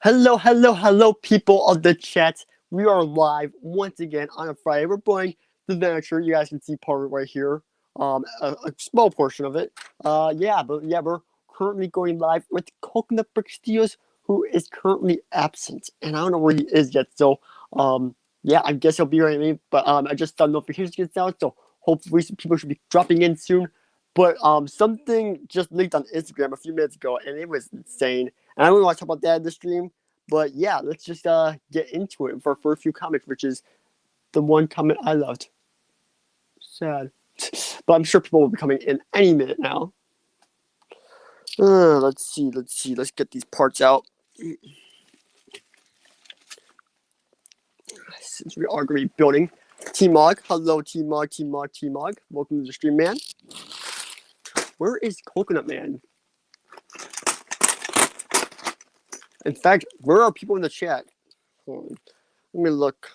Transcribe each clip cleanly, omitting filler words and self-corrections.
Hello, people of the chat. We are live once again on a Friday. We're playing the Venator. You guys can see part of it right here. A small portion of it. We're currently going live with Coconut Brick Studios, who is currently absent, and I don't know where he is yet. So, I guess he'll be right in. But I just got notifications now, so hopefully some people should be dropping in soon. But something just leaked on Instagram a few minutes ago, and it was insane. And I don't want to talk about that in the stream, but yeah, let's just get into it for our first few comments, which is the one comment I loved. Sad. But I'm sure people will be coming in any minute now. Let's see. Let's get these parts out. Since we are going to be building. T-Mog. Hello, T-Mog. Welcome to the stream, man. Where is Coconut Man? In fact, where are people in the chat? Hold on. Let me look.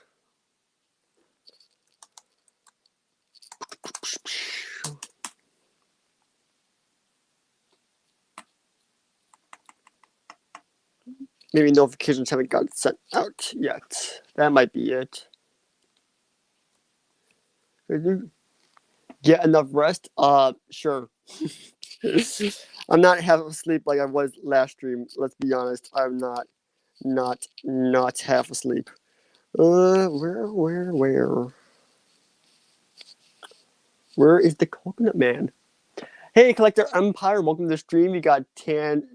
Maybe notifications haven't gotten sent out yet. That might be it. Did you get enough rest? Sure. I'm not half asleep like I was last stream. Let's be honest. I'm not half asleep. Where? Where is the Coconut Man? Hey, Collector Empire, welcome to the stream. You got Team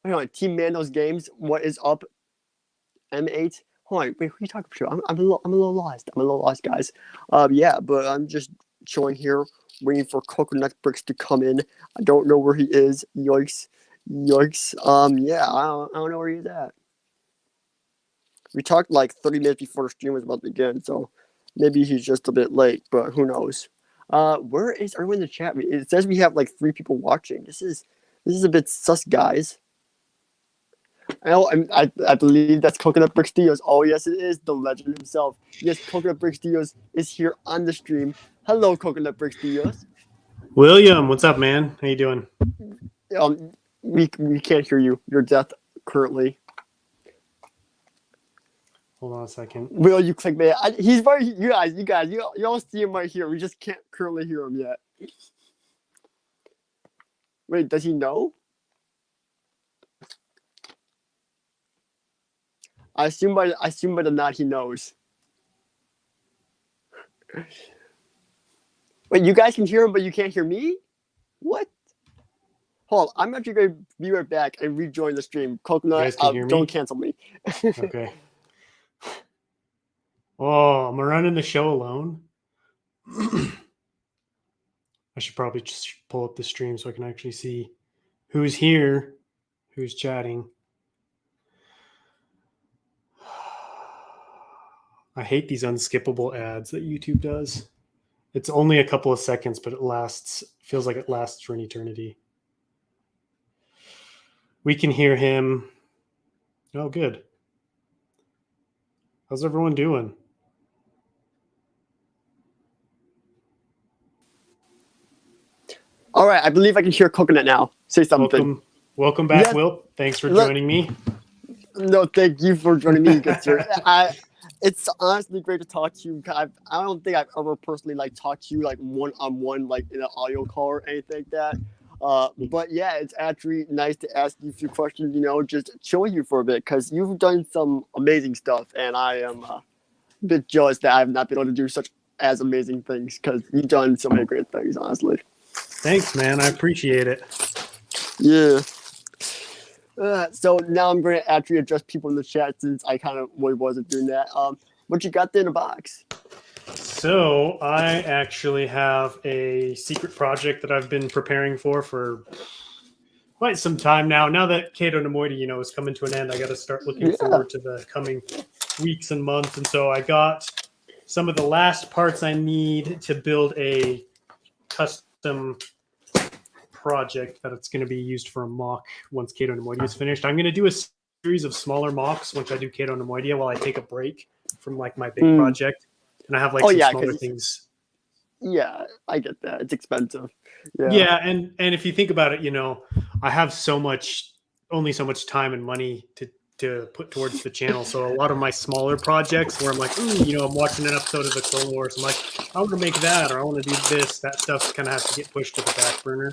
Mando's Games. What is up? M8. Hold on, wait, who are you talking to? I'm a little lost, guys. But I'm just chilling here, waiting for Coconut Bricks to come in. I don't know where he is. Yikes. I don't know where he's at. We talked like 30 minutes before the stream was about to begin, so maybe he's just a bit late, but who knows? Where is everyone in the chat? It says we have like 3 people watching. This is a bit sus, guys. I believe that's Coconut Brick Studios. Oh yes, it is the legend himself. Yes, Coconut Brick Studios is here on the stream. Hello, Coconut Brick Studios. William, what's up, man? How you doing? We can't hear you. You're deaf currently. Hold on a second. Will you click me? He's very. You guys, you all see him right here. We just can't currently hear him yet. Wait, does he know? I assume by the nod he knows. Wait, you guys can hear him, but you can't hear me? What? Hold on, I'm actually going to be right back and rejoin the stream. Coconut, don't cancel me. Okay. Oh, I'm running the show alone. I should probably just pull up the stream so I can actually see who's here, who's chatting. I hate these unskippable ads that YouTube does. It's only a couple of seconds, but it feels like it lasts for an eternity. We can hear him. Oh, good. How's everyone doing? All right, I believe I can hear Coconut now. Say something. Welcome back, yes. Will. Thanks for joining me. No, thank you for joining me, good sir. It's honestly great to talk to you. I don't think I've ever personally talked to you one-on-one, in an audio call or anything like that. But yeah, it's actually nice to ask you a few questions. Just chill you for a bit because you've done some amazing stuff, and I am a bit jealous that I've not been able to do such as amazing things because you've done so many great things. Honestly. Thanks, man. I appreciate it. Yeah. So now I'm going to actually address people in the chat since I kind of really wasn't doing that. What you got there in the box? So I actually have a secret project that I've been preparing for quite some time now. Now that Kato Nemoidy, is coming to an end, I got to start looking forward to the coming weeks and months. And so I got some of the last parts I need to build a custom project that it's going to be used for a mock once Kato Nemoidy is finished. I'm going to do a series of smaller mocks once I do Kato Nemoidy while I take a break from my big project. And I have some smaller things. Yeah, I get that. It's expensive. Yeah, and if you think about it, I have only so much time and money to put towards the channel. So a lot of my smaller projects where I'm like, ooh, I'm watching an episode of the Clone Wars. I'm like, I want to make that, or I want to do this. That stuff kind of has to get pushed to the back burner.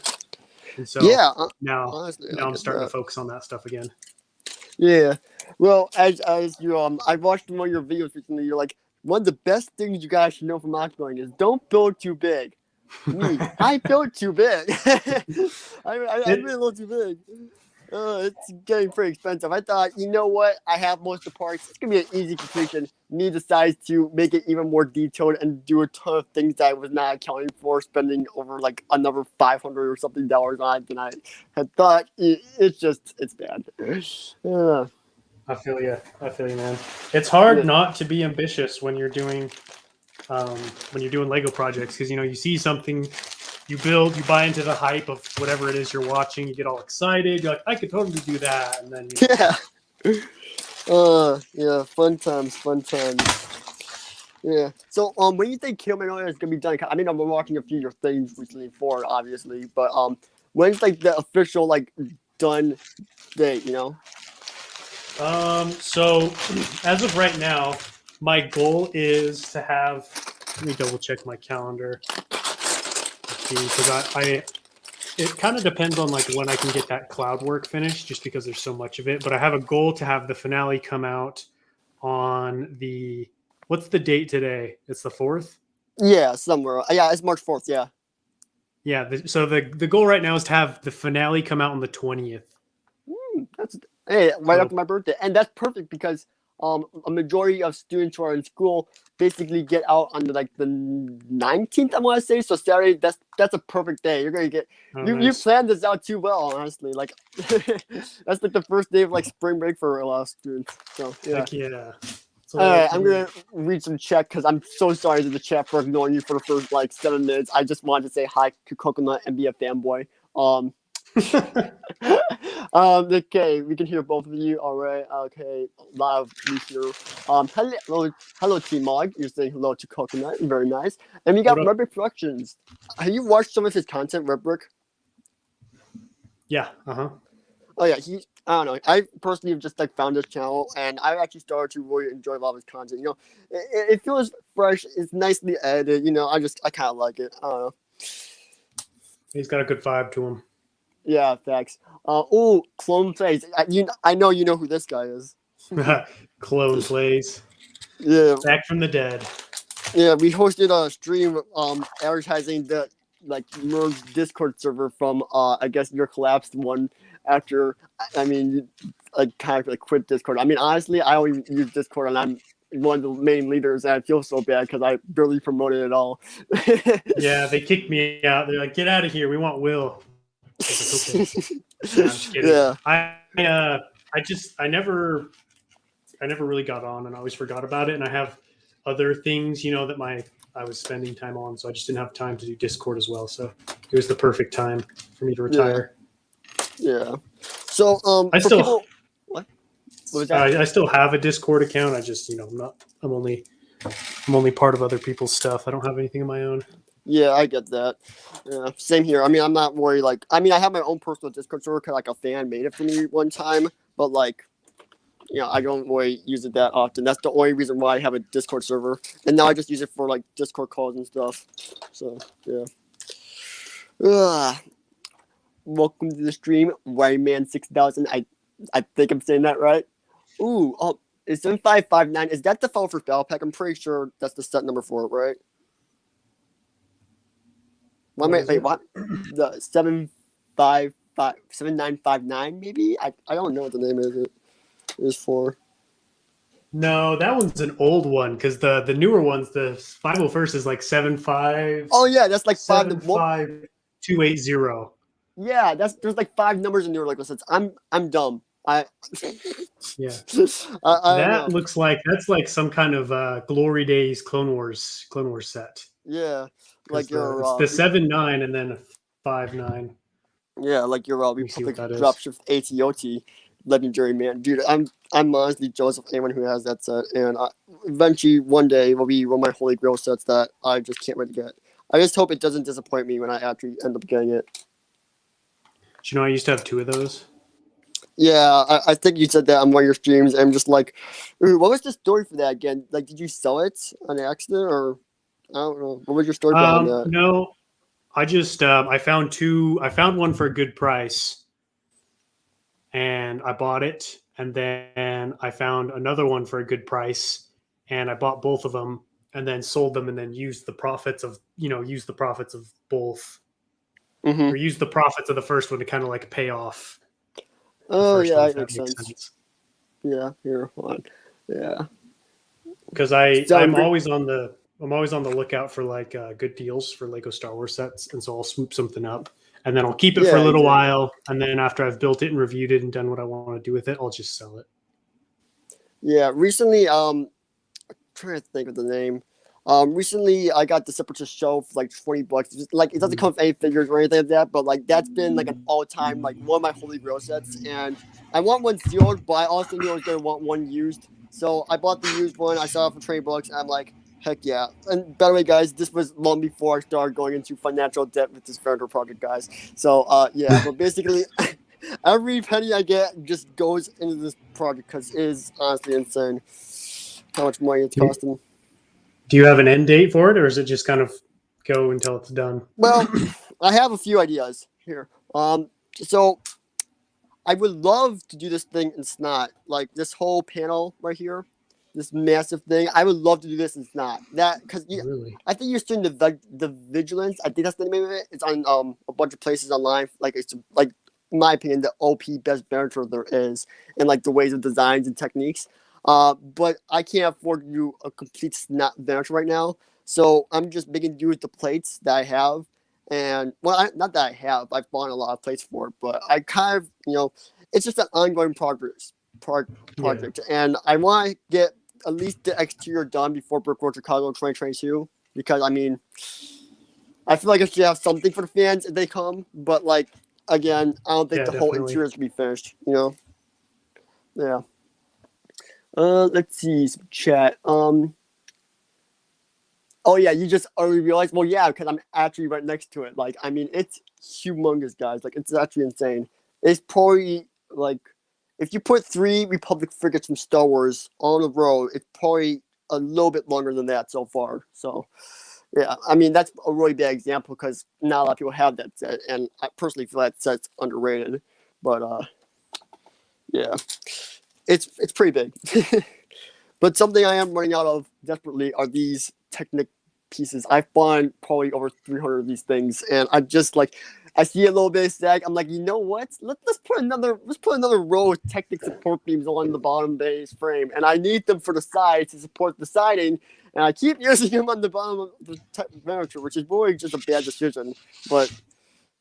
And so Yeah, now honestly, I'm starting to focus on that stuff again. Yeah, well, as you I've watched one of your videos recently. You're like, one of the best things you guys should know from mockbuilding is don't build too big. Me, I built too big. I made a little too big. It's getting pretty expensive. I thought, you know what? I have most of the parts. It's gonna be an easy completion. Me decides to make it even more detailed and do a ton of things that I was not accounting for, spending over like another $500 or something on it than I had thought. It's bad. I feel you, man. It's hard Yeah. not to be ambitious when you're doing Lego projects, because you see something, you build, you buy into the hype of whatever it is you're watching, you get all excited, you're like, I could totally do that, and then Yeah, fun times. Yeah. So, when do you think Killman is gonna be done? I mean, I've been watching a few of your things recently for it, obviously, but when's like the official like done date? So as of right now, my goal is to have. Let me double check my calendar. Because it kind of depends on like when I can get that cloud work finished, just because there's so much of it. But I have a goal to have the finale come out on what's the date today? It's the 4th? Yeah, somewhere. Yeah, it's March 4th. Yeah. Yeah. So the goal right now is to have the finale come out on the 20th. That's right after my birthday, and that's perfect because a majority of students who are in school basically get out on the 19th. I want to say so. Saturday. That's a perfect day. You're gonna get. You planned this out too well, honestly. Like that's like the first day of like spring break for a lot of students. So yeah. Heck yeah. All right, I'm gonna read some chat because I'm so sorry to the chat for ignoring you for the first like 7 minutes. I just wanted to say hi to Coconut and be a fanboy. Okay, we can hear both of you. All right. Okay, a lot of you here. Hello, Team Mog. You're saying hello to Coconut. Very nice. And we got Redbrick Productions. Have you watched some of his content, Redbrick? Yeah. Oh yeah, I don't know. I personally have just like found this channel, and I actually started to really enjoy a lot of his content. It feels fresh. It's nicely edited. I kind of like it. I don't know. He's got a good vibe to him. Yeah, thanks. Clone Plays. I know you know who this guy is. Clone Plays. Yeah. Back from the dead. Yeah, we hosted a stream advertising the merged Discord server from I guess your collapsed one after you kind of quit Discord. I mean, honestly, I only use Discord and I'm one of the main leaders, and I feel so bad because I barely promoted it at all. Yeah, they kicked me out. They're like, "Get out of here. We want Will." I was like, okay. No, I'm just kidding. Yeah. I never really got on, and I always forgot about it. And I have other things, that I was spending time on, so I just didn't have time to do Discord as well. So it was the perfect time for me to retire. Yeah. So I still what? What was that? I still have a Discord account. I just I'm only part of other people's stuff. I don't have anything of my own. Yeah, I get that. Yeah, same here. I mean, I'm not worried. I have my own personal Discord server because a fan made it for me one time, but I don't really use it that often. That's the only reason why I have a Discord server, and now I just use it for Discord calls and stuff. So yeah. Welcome to the stream, Rayman6000. I think I'm saying that right. Is 7559? Is that the file for Battle Pack? I'm pretty sure that's the set number for it, right? What? The 7959 maybe? I don't know what the name is for. No, that one's an old one because the newer ones, the 501st is like 75. Oh yeah, that's like 75280. Yeah, there's 5 numbers in there I'm dumb. Yeah. That looks like that's some kind of Glory Days Clone Wars set. Yeah. It's the 79 and then a 59. Yeah, your Republic Dropshift ATOT legendary man. Dude, I'm honestly jealous of anyone who has that set, and eventually one day will be one of my holy grail sets that I just can't wait to get. I just hope it doesn't disappoint me when I actually end up getting it. Do you know I used to have 2 of those? Yeah, I think you said that on one of your streams. And I'm just like, ooh, what was the story for that again? Like, did you sell it on accident, or I don't know. What was your story behind that? No, I just I found two. I found one for a good price, and I bought it. And then I found another one for a good price, and I bought both of them, and then sold them, and then used the profits of both, Mm-hmm. or used the profits of the first one to kind of like pay off the Oh first one, yeah, if it that makes makes sense. sense. Yeah, here, hold on. Yeah, Because I so I'm always on the lookout for like good deals for Lego Star Wars sets, and so I'll swoop something up, and then I'll keep it for a yeah, little exactly. while, and then after I've built it and reviewed it and done what I want to do with it, I'll just sell it. Yeah, recently, trying to think of the name. Recently I got the Separatist show for like $20. Just, like it doesn't come with any figures or anything like that, but like that's been like an all-time like one of my holy grail sets, and I want one sealed, but I also knew I was gonna want one used, so I bought the used one. I saw it for $20, and I'm like, heck yeah! And by the way, guys, this was long before I started going into financial debt with this Venator project, guys. So yeah, but basically. Every penny I get just goes into this project because it is honestly insane how much money it's Do, costing. do you have an end date for it, or is it just kind of go until it's done? Well, I have a few ideas here. So I would love to do this thing in Snot, like this whole panel right here, this massive thing. I would love to do this in Snot. That because Really? I think you're doing the Vigilance. I think that's the name of it. It's on a bunch of places online. Like it's like in my opinion the OP best Venator there is, and like the ways of designs and techniques. But I can't afford to do a complete Snot Venator right now. So I'm just making do with the plates that I have. And well, not that I have, I've bought a lot of plates for it, but I kind of, it's just an ongoing Yeah. project, and I want to get at least the exterior done before Brickworld Chicago 2022. Because I mean, I feel like I should have something for the fans if they come, but like again, I don't think Yeah, the whole definitely. interior is gonna be finished. Yeah. Let's see some chat. Oh yeah, you just already realized. Well, yeah, because I'm actually right next to it. Like, I mean, it's humongous, guys. Like, it's actually insane. It's probably like, if you put 3 Republic frigates from Star Wars on a row, it's probably a little bit longer than that so far. So, yeah, I mean, that's a really bad example because not a lot of people have that set, and I personally feel that set's underrated. But yeah, it's pretty big. But something I am running out of desperately are these Technic pieces. I've bought probably over 300 of these things, and I just like I see a little bit of sag. I'm like, you know what? Let's put another row of Technic support beams on the bottom base frame, and I need them for the sides to support the siding. And I keep using them on the bottom of the Venator, which is really just a bad decision. But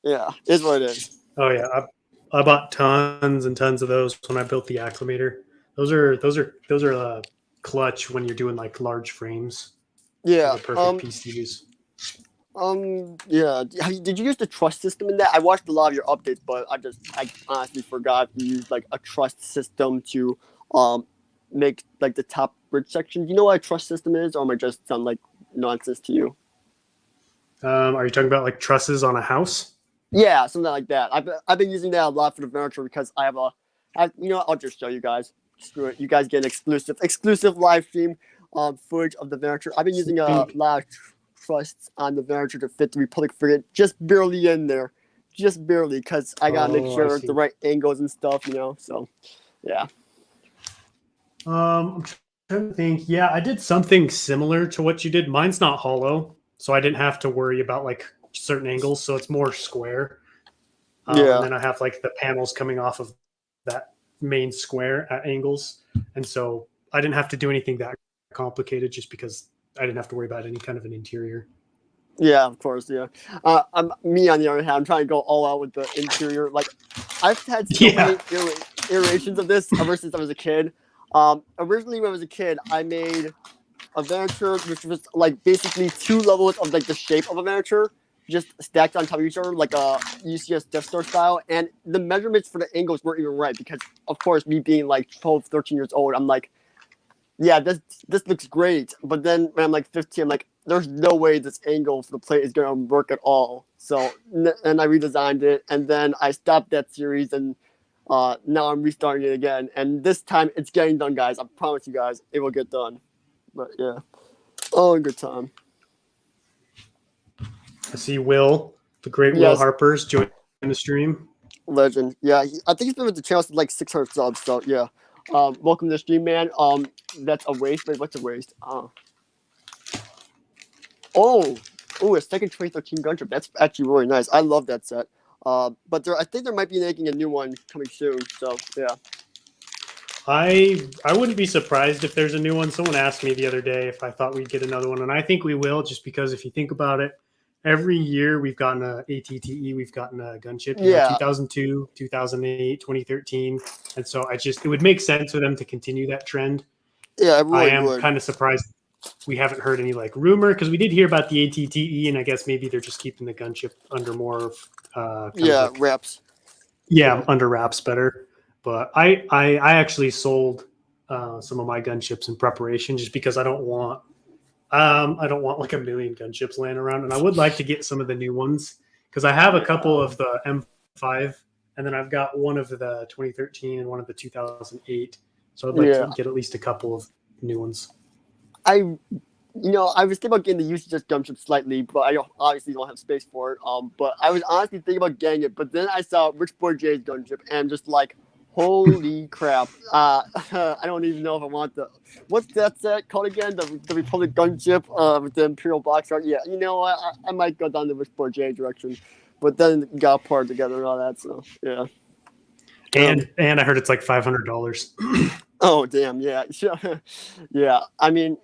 yeah, is what it is. Oh yeah, I bought tons and tons of those when I built the acclimator. Those are clutch when you're doing like large frames. They're Yeah. the perfect piece to use. Yeah. Did you use the trust system in that? I watched a lot of your updates, but I honestly forgot you used like a trust system to um make like the top bridge section. Do you know what a trust system is, or am I just sound like nonsense to you? Are you talking about like trusses on a house? Yeah, something like that. I've been using that a lot for the furniture because I'll just show you guys. Screw it. You guys get an exclusive live stream footage of the furniture. I've been using a Sweet. lot of trusts on the furniture to fit the Republic frigate, just barely in there, just barely, because I gotta make Oh, I sure the see. right angles and stuff. So yeah. I'm trying to think. Yeah, I did something similar to what you did. Mine's not hollow, so I didn't have to worry about like certain angles. So it's more square. And Yeah. then I have like the panels coming off of that main square at angles, and so I didn't have to do anything that complicated just because I didn't have to worry about any kind of an interior. Yeah, of course, yeah. I'm me on the other hand. I'm trying to go all out with the interior. Like, I've had so Yeah. many iterations of this ever since I was a kid. Originally, when I was a kid, I made a Venator, which was like basically 2 levels of like the shape of a Venator, just stacked on top of each other, like a UCS Death Star style. And the measurements for the angles weren't even right because, of course, me being like 12, 13 years old, I'm like, yeah, this looks great. But then when I'm like 15, I'm like, there's no way this angle for the plate is gonna work at all. So and I redesigned it, and then I stopped that series, and Now I'm restarting it again, and this time it's getting done, guys. I promise you guys, it will get done. But yeah, oh, good time. I see Will, the great Will Yes, Harper's joining the stream. legend. Yeah, I think he's been with the channel since like 600 subs. So yeah, welcome to the stream, man. That's a waste. Wait, what's a waste? Oh, a second 2013 gunship. That's actually really nice. I love that set. But I think there might be making a new one coming soon. So yeah. I wouldn't be surprised if there's a new one. Someone asked me the other day if I thought we'd get another one, and I think we will, just because if you think about it, every year we've gotten a ATTE, we've gotten a gunship. Yeah. 2002, 2008, 2013, and so it would make sense for them to continue that trend. Yeah, it really I am would. kind of surprised we haven't heard any like rumor, because we did hear about the ATTE, and I guess maybe they're just keeping the gunship under more wraps. Yeah, under wraps better. But I actually sold some of my gunships in preparation, just because I don't want like a million gunships laying around, and I would like to get some of the new ones, because I have a couple of the M5, and then I've got one of the 2013 and one of the 2008. So I'd like to get at least a couple of new ones. I was thinking about getting the usage gunship slightly, but I obviously don't have space for it. But I was honestly thinking about getting it, but then I saw Rich Boy J's gunship, and I'm just like, holy crap! I don't even know if I want the. What's that set called again? The Republic gunship with the Imperial box art. Yeah, you know what? I might go down the Rich Boy J direction, but then got part together and all that. So yeah. And I heard it's like $500. Oh damn! Yeah, yeah. I mean,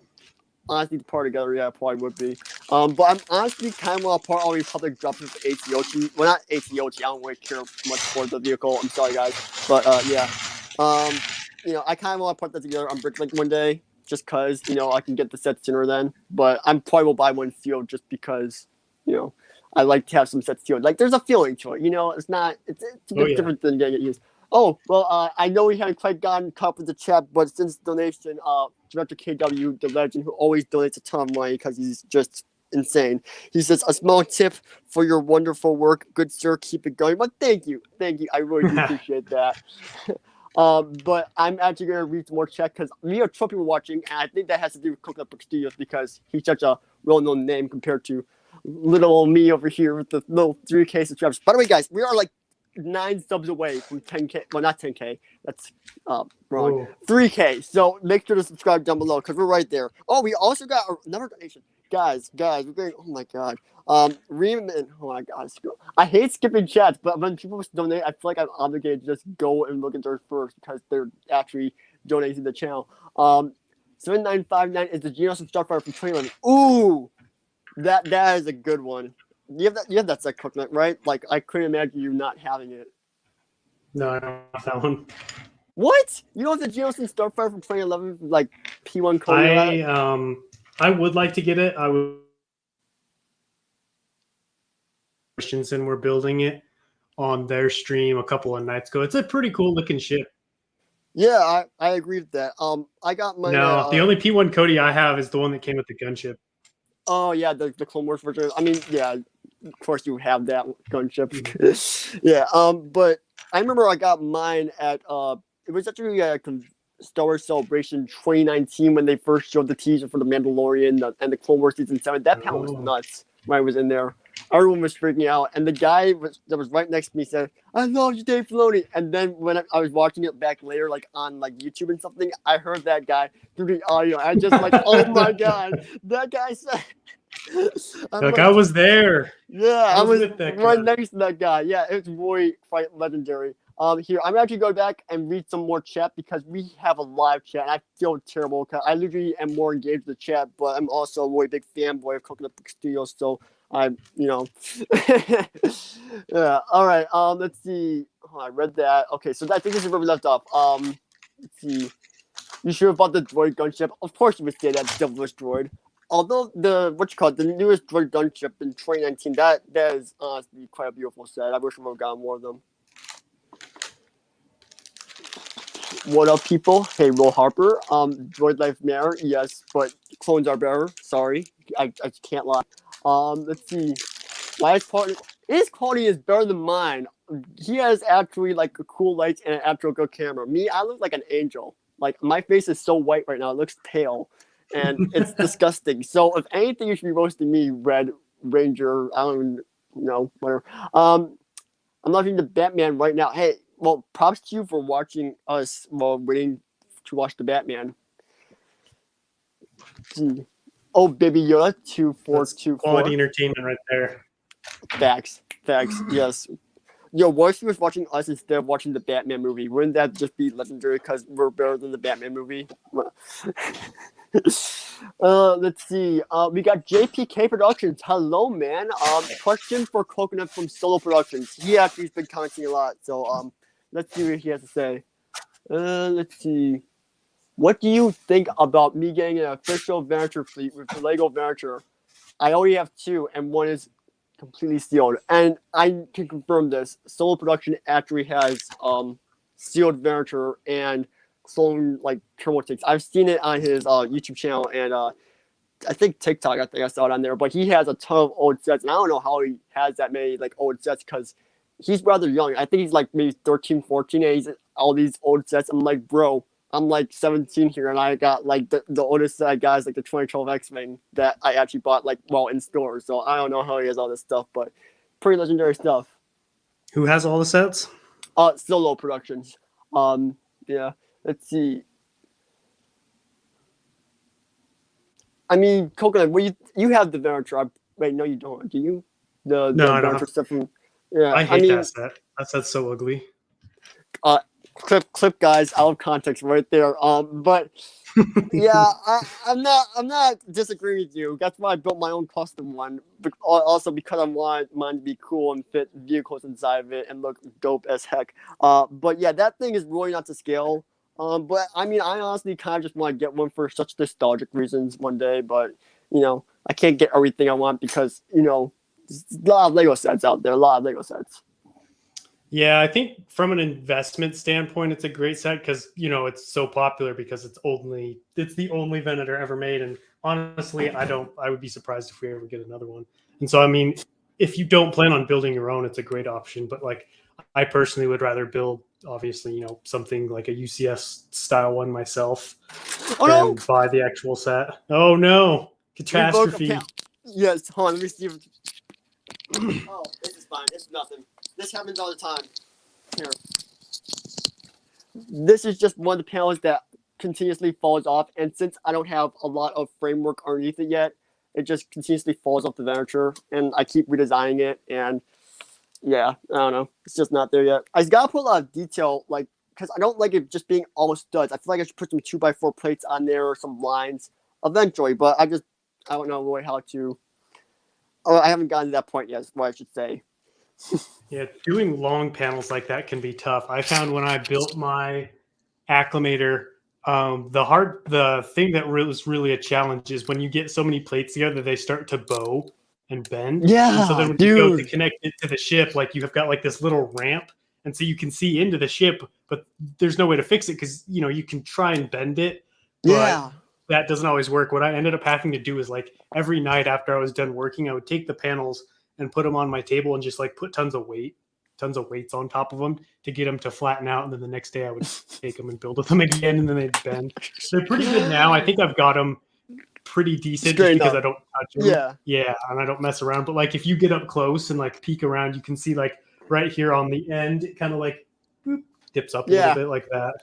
honestly, the part together, yeah, probably would be. But I'm honestly kind of apart all Republic drops with ATOT. Well, not ATOT. I don't really care much for the vehicle. I'm sorry, guys, but yeah. I kind of want to put that together on Bricklink one day, just cause I can get the set sooner then. But I'm probably will buy one sealed just because I like to have some sets sealed. Like there's a feeling to it. It's not. It's a bit different than getting it used. Oh, well, I know we haven't quite gotten caught up with the chat, but since donation, Director KW, the legend, who always donates a ton of money because he's just insane. He says, a small tip for your wonderful work. Good sir, keep it going. But thank you. I really do appreciate that. But I'm actually going to read some more chat because we have 12 people watching, and I think that has to do with Coconut Book Studios because he's such a well-known name compared to little old me over here with the little 3K subscribers. By the way, guys, we are like 9 subs away from 10K. Well, not 10K. That's wrong. Whoa. 3K. So make sure to subscribe down below because we're right there. Oh, we also got another donation. Guys, we're going. Oh my god. Reman. Oh my god. I hate skipping chats, but when people donate, I feel like I'm obligated to just go and look at theirs first because they're actually donating to the channel. 7959 is the Genos and Starfire from 2011. Ooh, that is a good one. You have that set, Coconut, right? Like I couldn't imagine you not having it. No, I don't have that one. What? You don't have the Genos and Starfire from 2011, like P1 code? I would like to get it. I would. Christensen were building it on their stream a couple of nights ago. It's a pretty cool looking ship. Yeah, I agree with that. I got my. No, the only P1 Cody I have is the one that came with the gunship. Oh yeah, the Clone Wars version. I mean, yeah, of course you have that gunship. Yeah. But I remember I got mine at it was actually a Star Wars Celebration 2019 when they first showed the teaser for the Mandalorian and the Clone Wars season 7. That panel was nuts when I was in there. Everyone was freaking out, and the guy that was right next to me said, "I love you, Dave Filoni." And then when I was watching it back later, like on like YouTube and something, I heard that guy through the audio. I just like, oh my god, that guy said. Like I was there. Yeah, I was right next to that guy. Yeah, it's really quite legendary. Here, I'm actually going back and read some more chat because we have a live chat. And I feel terrible because I literally am more engaged with the chat, but I'm also a really big fanboy of Coconut Book Studios, so I'm, yeah. All right. Let's see. Oh, I read that. Okay, so I think this is where we left off. Let's see. You sure about the droid gunship? Of course, you would say that devilish droid. Although the newest droid gunship in 2019, that is honestly quite a beautiful set. I wish we would have gotten more of them. What up, people? Hey, Will Harper. Droid Life Matter, yes, but clones are better. Sorry, I can't lie. Let's see. His quality is better than mine. he has actually like a cool lights and an actual good camera. Me, I look like an angel. Like my face is so white right now; it looks pale, and it's disgusting. So if anything, you should be roasting me, Red Ranger. I don't even know, whatever. I'm watching the Batman right now. Hey, well, props to you for watching us while waiting to watch the Batman. Gee. Oh, Baby Yoda, 2424. Quality entertainment right there. Facts. Yes. Yo, what if he was watching us instead of watching the Batman movie? Wouldn't that just be legendary because we're better than the Batman movie? Let's see. We got JPK Productions. Hello, man. Question for Coconut from Solo Productions. He actually's been commenting a lot, so let's see what he has to say. Let's see. What do you think about me getting an official Venator fleet with the Lego Venator? I already have 2, and 1 is completely sealed. And I can confirm this. Solo Production actually has sealed Venator and stolen like turbo ticks. I've seen it on his YouTube channel and I think TikTok. I think I saw it on there. But he has a ton of old sets, and I don't know how he has that many like old sets because he's rather young. I think he's like maybe 13, 14, and he's all these old sets. I'm like, bro, I'm like 17 here, and I got like the oldest set I got is like the 2012 X-Men that I actually bought like in stores. So I don't know how he has all this stuff, but pretty legendary stuff. Who has all the sets? Solo Productions. Yeah. Let's see. I mean, Coconut, you have the Venator. Wait, no, you don't. Do you? No, I don't Venator have. stuff from. Yeah, I hate that set. That set's so ugly. Clip guys out of context right there. But yeah, I'm not disagreeing with you. That's why I built my own custom one. But also because I want mine to be cool and fit vehicles inside of it and look dope as heck. But yeah, that thing is really not to scale. But I mean, I honestly kind of just want to get one for such nostalgic reasons one day. But I can't get everything I want because there's a lot of Lego sets out there. A lot of Lego sets. Yeah, I think from an investment standpoint, it's a great set because it's so popular because it's the only Venator ever made, and honestly, I would be surprised if we ever get another one. And so, I mean, if you don't plan on building your own, it's a great option. But like, I personally would rather build, obviously, something like a UCS style one myself than buy the actual set. Oh no, catastrophe! Yes, hold on, let me see. Oh, this is fine. This is nothing. This happens all the time. Here. This is just one of the panels that continuously falls off, and since I don't have a lot of framework underneath it yet, it just continuously falls off the Venator, and I keep redesigning it, and yeah, I don't know. It's just not there yet. I just gotta put a lot of detail, like, because I don't like it just being all studs. I feel like I should put some 2x4 plates on there or some lines eventually, but I don't know really how to. Oh, I haven't gotten to that point yet, is what I should say. Yeah, doing long panels like that can be tough. I found when I built my acclimator, the thing that was really a challenge is when you get so many plates together, they start to bow and bend. Yeah, and so then when you go to connect it to the ship, like you have got like this little ramp, and so you can see into the ship, but there's no way to fix it because you can try and bend it, but that doesn't always work. What I ended up having to do is like every night after I was done working, I would take the panels and put them on my table and just like put tons of weights on top of them to get them to flatten out. And then the next day I would take them and build with them again, and then they'd bend. They're pretty good now. I think I've got them pretty decent just because I don't touch them. Yeah, and I don't mess around. But like if you get up close and like peek around, you can see like right here on the end, it kind of like boop, dips up a little bit like that.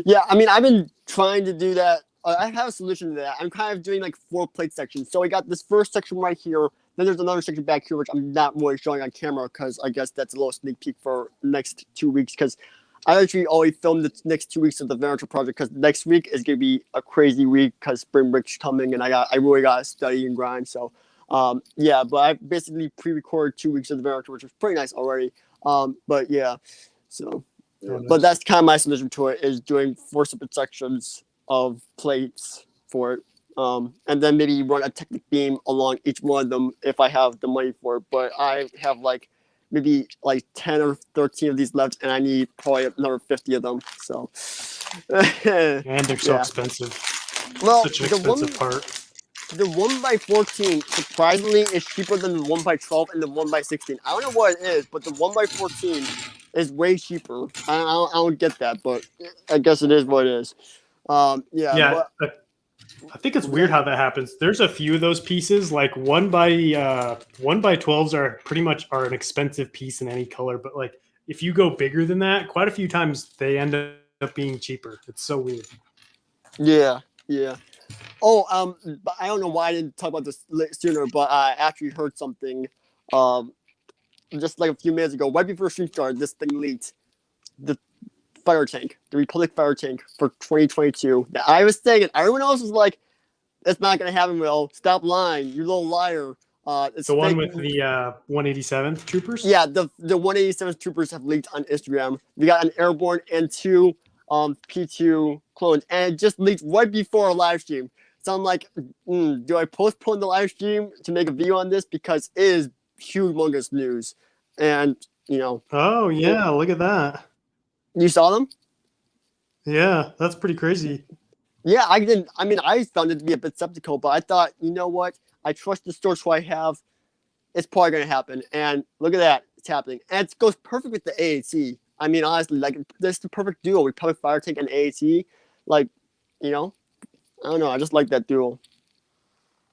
Yeah, I mean, I've been trying to do that. I have a solution to that. I'm kind of doing like 4 plate sections. So I got this first section right here. Then there's another section back here, which I'm not really showing on camera because I guess that's a little sneak peek for next 2 weeks. Because I actually already filmed the next 2 weeks of the Venator project. Because next week is gonna be a crazy week because spring break's coming, and I really gotta study and grind. So, yeah. But I basically pre-recorded 2 weeks of the Venator, which was pretty nice already. But yeah. So, but that's kind of my solution to it is doing 4 separate sections of plates for it. And then maybe run a Technic beam along each one of them if I have the money for it. But I have like maybe like 10 or 13 of these left, and I need probably another 50 of them. So, and they're so expensive. Well, such an expensive part. the 1x14 surprisingly is cheaper than the 1x12 and the 1x16. I don't know what it is, but the 1x14 is way cheaper. I don't get that, but I guess it is what it is. Yeah, Yeah, but I think it's what was weird that? how that happens. There's a few of those pieces, like 1x12s are pretty much are an expensive piece in any color, but like if you go bigger than that, quite a few times they end up being cheaper. It's so weird. Yeah, yeah. Oh, but I don't know why I didn't talk about this sooner, but I actually heard something, um, just like a few minutes ago, right before stream started. This thing leaked. The fire tank, the Republic fire tank for 2022. That I was saying it. Everyone else was like, "It's not gonna happen, Will. Stop lying. You little liar." It's The one fake. with the 187th troopers. Yeah, the 187 troopers have leaked on Instagram. We got an airborne and two P2 clones, and it just leaked right before our live stream. So I'm like, do I postpone the live stream to make a video on this because it is humongous news, and you know, Oh yeah, look at that. you saw them. Yeah, that's pretty crazy. Yeah, I didn't. I mean, I found it to be a bit skeptical, but I thought, you know what? I trust the source who I have. It's probably going to happen. And look at that. It's happening. And it goes perfect with the AAT. I mean, honestly, like, that's the perfect duo. Republic Fire Tank and AAT. Like, you know, I don't know. I just like that duo.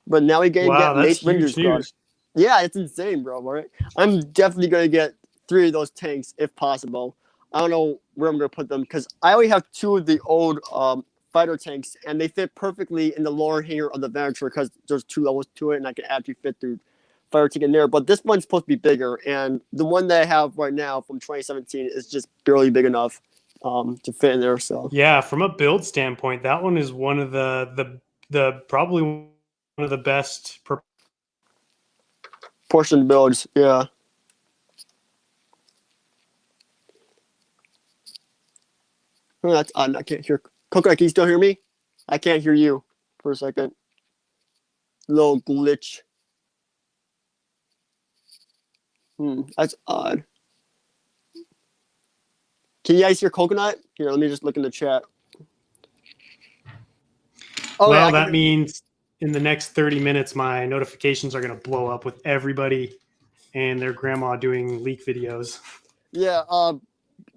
But now we can Wow, get that's Mace Windu's huge squad. news. Yeah, it's insane, bro. Right? I'm definitely going to get 3 of those tanks if possible. I don't know where I'm going to put them because I only have 2 of the old fighter tanks, and they fit perfectly in the lower hangar of the Venator because there's 2 levels to it, and I can actually fit through fire tank in there. But this one's supposed to be bigger, and the one that I have right now from 2017 is just barely big enough to fit in there. So Yeah, from a build standpoint, that one is one of the probably one of the best. portion builds, yeah. Oh, that's odd. I can't hear. Coconut, can you still hear me? I can't hear you for a second. Little glitch. That's odd. Can you guys hear Coconut? Here, let me just look in the chat. Oh, Well, yeah, that means in the next 30 minutes, my notifications are going to blow up with everybody and their grandma doing leak videos. yeah.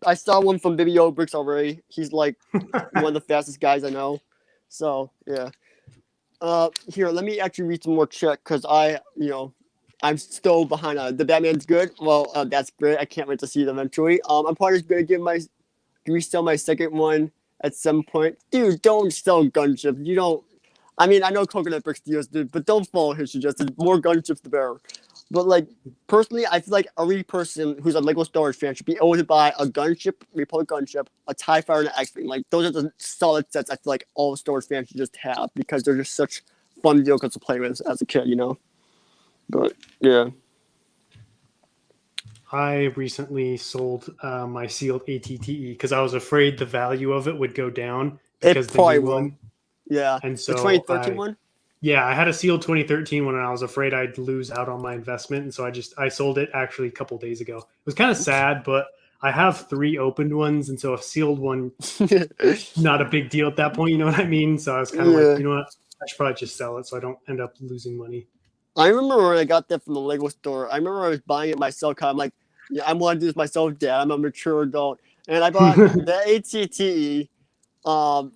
I saw one from Video Bricks already. He's like one of the fastest guys I know. So yeah. Here, let me actually read some more chat because I'm still behind. The Batman's good. Well, that's great. I can't wait to see it eventually. I'm probably just gonna resell my second one at some point. Dude, don't sell gunships. You don't. I mean, I know Coconut Bricks deals, dude, but don't follow his suggestions. More gunships, the better. But like personally, I feel like every person who's a Lego Star Wars fan should be able to buy a gunship, Republic gunship, a TIE Fighter, and an X-wing. Like those are the solid sets I feel like all Star Wars fans should just have because they're just such fun vehicles to play with as a kid, you know. But yeah, I recently sold my sealed ATTE because I was afraid the value of it would go down because it the probably new will. one. Yeah, And the so 2013 one. yeah, I had a sealed 2013 one and I was afraid I'd lose out on my investment. And so I sold it actually a couple days ago. It was kind of sad, but I have 3 opened ones. And so a sealed one, not a big deal at that point. You know what I mean? So I was kind of Yeah. like, you know what? I should probably just sell it so I don't end up losing money. I remember when I got that from the Lego store. I remember I was buying it myself. Cause I'm like, yeah, I want to do this myself, Dad. I'm a mature adult, and I bought the ATTE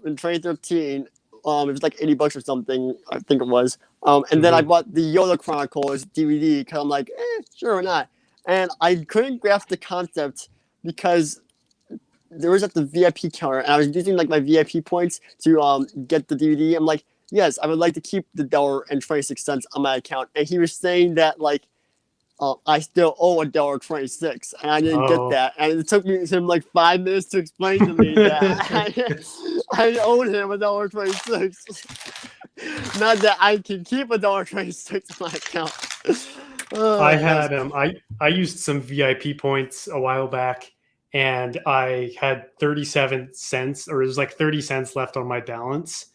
in 2013. It was like $80 or something, I think it was. And then I bought the Yoda Chronicles DVD because I'm like, sure or not. And I couldn't grasp the concept because there was at the VIP counter, and I was using like my VIP points to get the DVD. I'm like, yes, I would like to keep the $1.26 on my account. And he was saying that like I still owe $1.26, and I didn't get that. And it took him like 5 minutes to explain to me that I owed him $1.26. Not that I can keep $1.26 on my account. I had I used some VIP points a while back and I had 37 cents or it was like 30 cents left on my balance.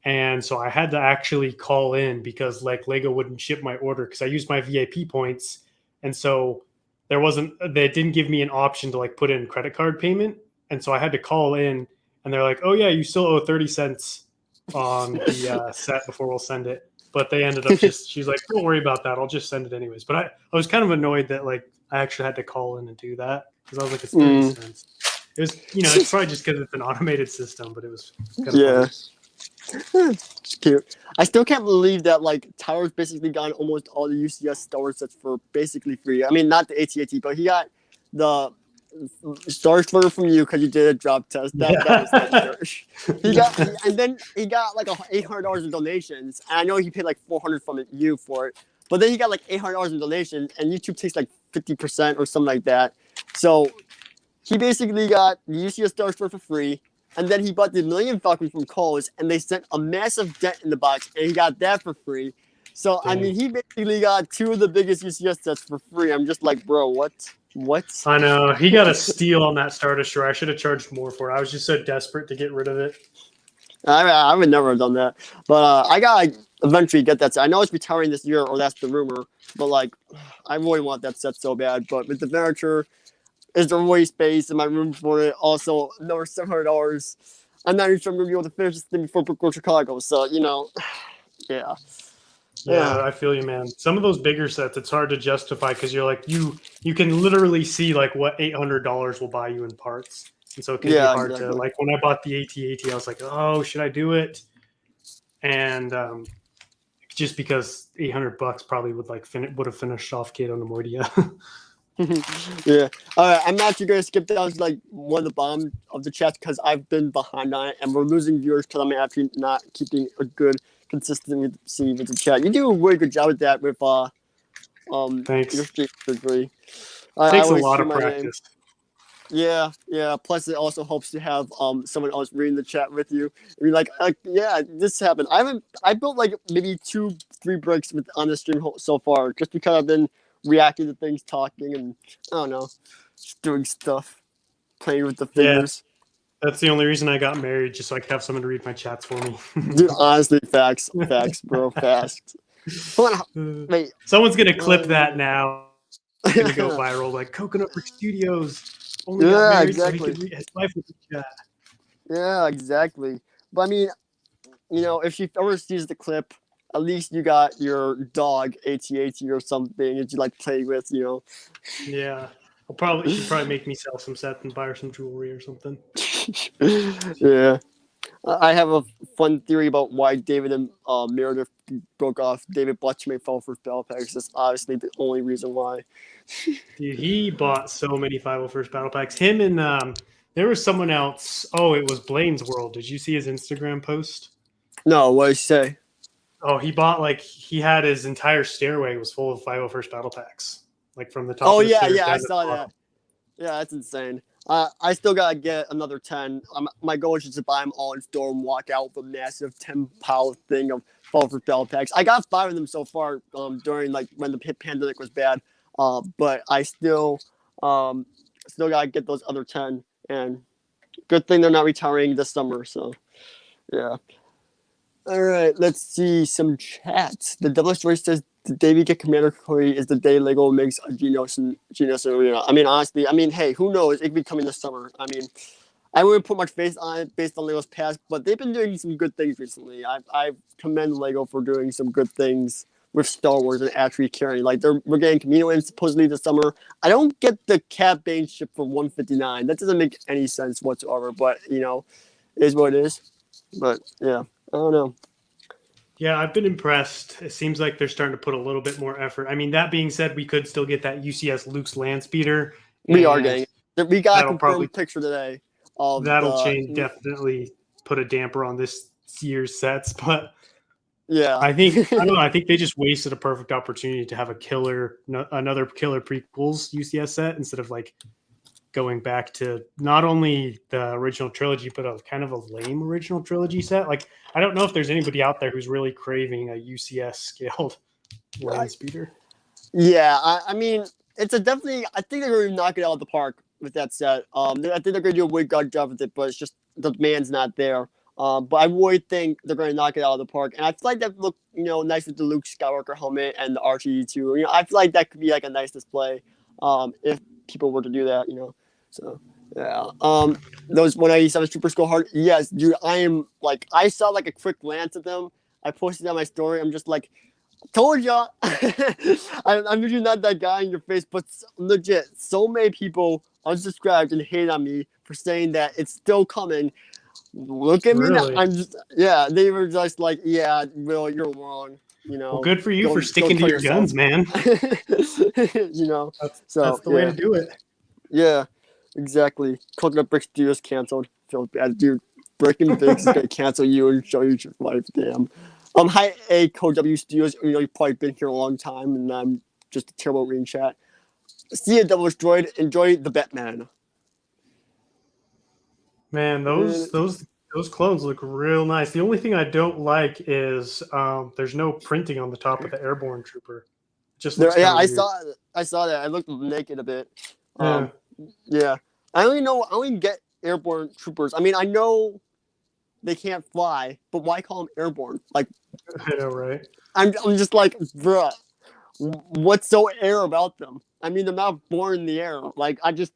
And so I had to actually call in because like Lego wouldn't ship my order because I used my VIP points. And so they didn't give me an option to like put in credit card payment. And so I had to call in and they're like, oh yeah, you still owe 30 cents on the set before we'll send it. but they ended up just, she's like, don't worry about that. I'll just send it anyways. But I was kind of annoyed that like I actually had to call in and do that because I was like, it's 30 cents. It was, it's probably just because it's an automated system, but it was kind of funny. It's cute. I still can't believe that like Tyler's basically gotten almost all the UCS Star sets for basically free. I mean, not the AT-AT, but he got the Star Starter from you because you did a drop test. That was legendary. And then he got like $800 in donations. And I know he paid like $400 from you for it, but then he got like $800 in donations, and YouTube takes like 50% or something like that. So he basically got the UCS Star Starter for free. And then he bought the Millennium Falcon from Kohl's, and they sent a massive dent in the box, and he got that for free. So, dang. I mean, he basically got 2 of the biggest UCS sets for free. I'm just like, bro, what? I know. He got a steal on that Star Destroyer. I should have charged more for it. I was just so desperate to get rid of it. I would never have done that. But I got to eventually get that set. I know it's retiring this year, or that's the rumor. But, like, I really want that set so bad. But with the Venator, is there really space in my room for it? Also, another $700. I'm not even sure I'm going to be able to finish this thing before Brooklyn, Chicago. So, yeah. Yeah, I feel you, man. Some of those bigger sets, it's hard to justify because you're like, you can literally see like what $800 will buy you in parts. And so it can be hard to, like, when I bought the AT-AT, I was like, oh, should I do it? And just because $800 probably would have finished off Kato Nemoidia. Yeah. All right. I'm actually going to skip down to like one of the bottom of the chat because I've been behind on it, and we're losing viewers because I'm actually not keeping a good consistency with the chat. You do a really good job with that with Thanks. your stream degree. Takes a lot of practice. Yeah. Plus, it also helps to have someone else reading the chat with you. I mean, like yeah, this happened. I built like maybe 2-3 breaks on the stream so far, just because I've been reacting to things, talking, and I don't know, just doing stuff, playing with the fingers. Yeah, that's the only reason I got married, just so I could have someone to read my chats for me. Dude, honestly, facts, bro, facts. Hold on, wait. Someone's gonna clip that now. It's gonna go viral, like Coconut Brick Studios only got married so he could read his wife with the chat. Yeah, exactly. But I mean, if she ever sees the clip, at least you got your dog AT-AT or something that you like play with, Yeah, she'd probably make me sell some sets and buy her some jewelry or something. Yeah, I have a fun theory about why David and Meredith broke off. David bought too many Fall First Battle Packs. That's obviously the only reason why. Dude, he bought so many 501st Battle Packs. Him and there was someone else. Oh, it was Blaine's World. Did you see his Instagram post? No, what did he say? Oh, he bought he had his entire stairway was full of 501st Battle Packs, like from the top. Oh of the yeah, stairs I saw that. Yeah, that's insane. I still gotta get another 10. My goal is just to buy them all in store and walk out with a massive 10-pound thing of 501st Battle Packs. I got 5 of them so far during like when the pandemic was bad. But I still gotta get those other 10. And good thing they're not retiring this summer. So yeah. All right, let's see some chats. The Devil Story says the day we get Commander Cody is the day Lego makes a Genos Arena. I mean, honestly, hey, who knows? It could be coming this summer. I mean, I wouldn't put much faith on it based on Lego's past, but they've been doing some good things recently. I commend Lego for doing some good things with Star Wars and actually caring. Like we're getting Camino in supposedly this summer. I don't get the Cad Bane ship for $159. That doesn't make any sense whatsoever. But it is what it is. But yeah. I don't know. Yeah, I've been impressed. It seems like they're starting to put a little bit more effort. I mean, that being said, we could still get that UCS Luke's land speeder. We are getting it. We got a confirmed picture today. That'll change, definitely put a damper on this year's sets. But yeah, I don't know. I think they just wasted a perfect opportunity to have another killer prequels UCS set instead of going back to not only the original trilogy, but a kind of a lame original trilogy set. I don't know if there's anybody out there who's really craving a UCS scaled land speeder. Yeah, I mean, it's definitely. I think they're going to knock it out of the park with that set. I think they're going to do a really good job with it, but it's just the demand's not there. But I really think they're going to knock it out of the park, and I feel like that look, nice with the Luke Skywalker helmet and the R2-D2. I feel like that could be a nice display, if people were to do that. So yeah. Those 197 Super Skull Hard. Yes, dude. I saw a quick glance at them. I posted on my story. I'm just like, told ya. I'm usually not that guy in your face, but legit, so many people unsubscribed and hate on me for saying that it's still coming. Look at me now. Really? I'm just, yeah, they were just like, yeah, Will, you're wrong. Well, good for you for sticking to kill your guns, man. So That's the way to do it. Yeah, exactly. Coconut Brick Studios canceled. Feels bad, dude. Breaking Bigs is gonna cancel you and show you your life. Damn. Hi, Code W Studios. You've probably been here a long time, and I'm just a terrible reading chat. See you, Double Destroyed. Enjoy the Batman. Man, those clones look real nice. The only thing I don't like is there's no printing on the top of the airborne trooper. Just looks yeah, I weird. saw that. I looked naked a bit. Yeah. Yeah. I only get airborne troopers. I mean, I know they can't fly, but why call them airborne? Like, I know, right? I'm just like, bruh, what's so air about them? I mean, they're not born in the air. Like, I just.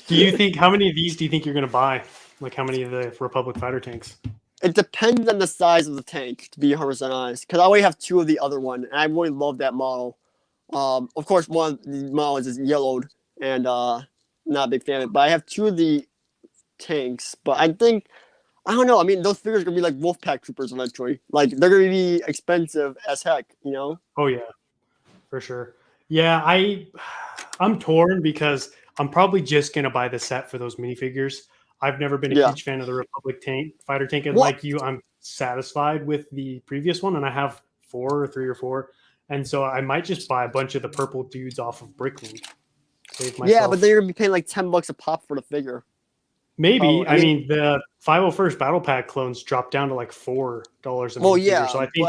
Do you think, how many of these do you think you're going to buy? Like, how many of the Republic fighter tanks? It depends on the size of the tank, to be 100% honest. Because I already have two of the other one, and I really love that model. Of course, one of the models is yellowed, and not a big fan of it. But I have two of the tanks. But I think, I don't know. I mean, those figures are going to be like Wolfpack troopers eventually. Like, they're going to be expensive as heck, you know? Oh, yeah. For sure. Yeah, I'm torn because I'm probably just going to buy the set for those minifigures. I've never been a huge fan of the Republic fighter tank, and like you, I'm satisfied with the previous one, and I have 3 or 4, and so I might just buy a bunch of the purple dudes off of Bricklink. Yeah, but then you're gonna be paying like $10 a pop for the figure. Maybe. I mean, the 501st Battle Pack clones dropped down to like $4 a well, yeah. So I think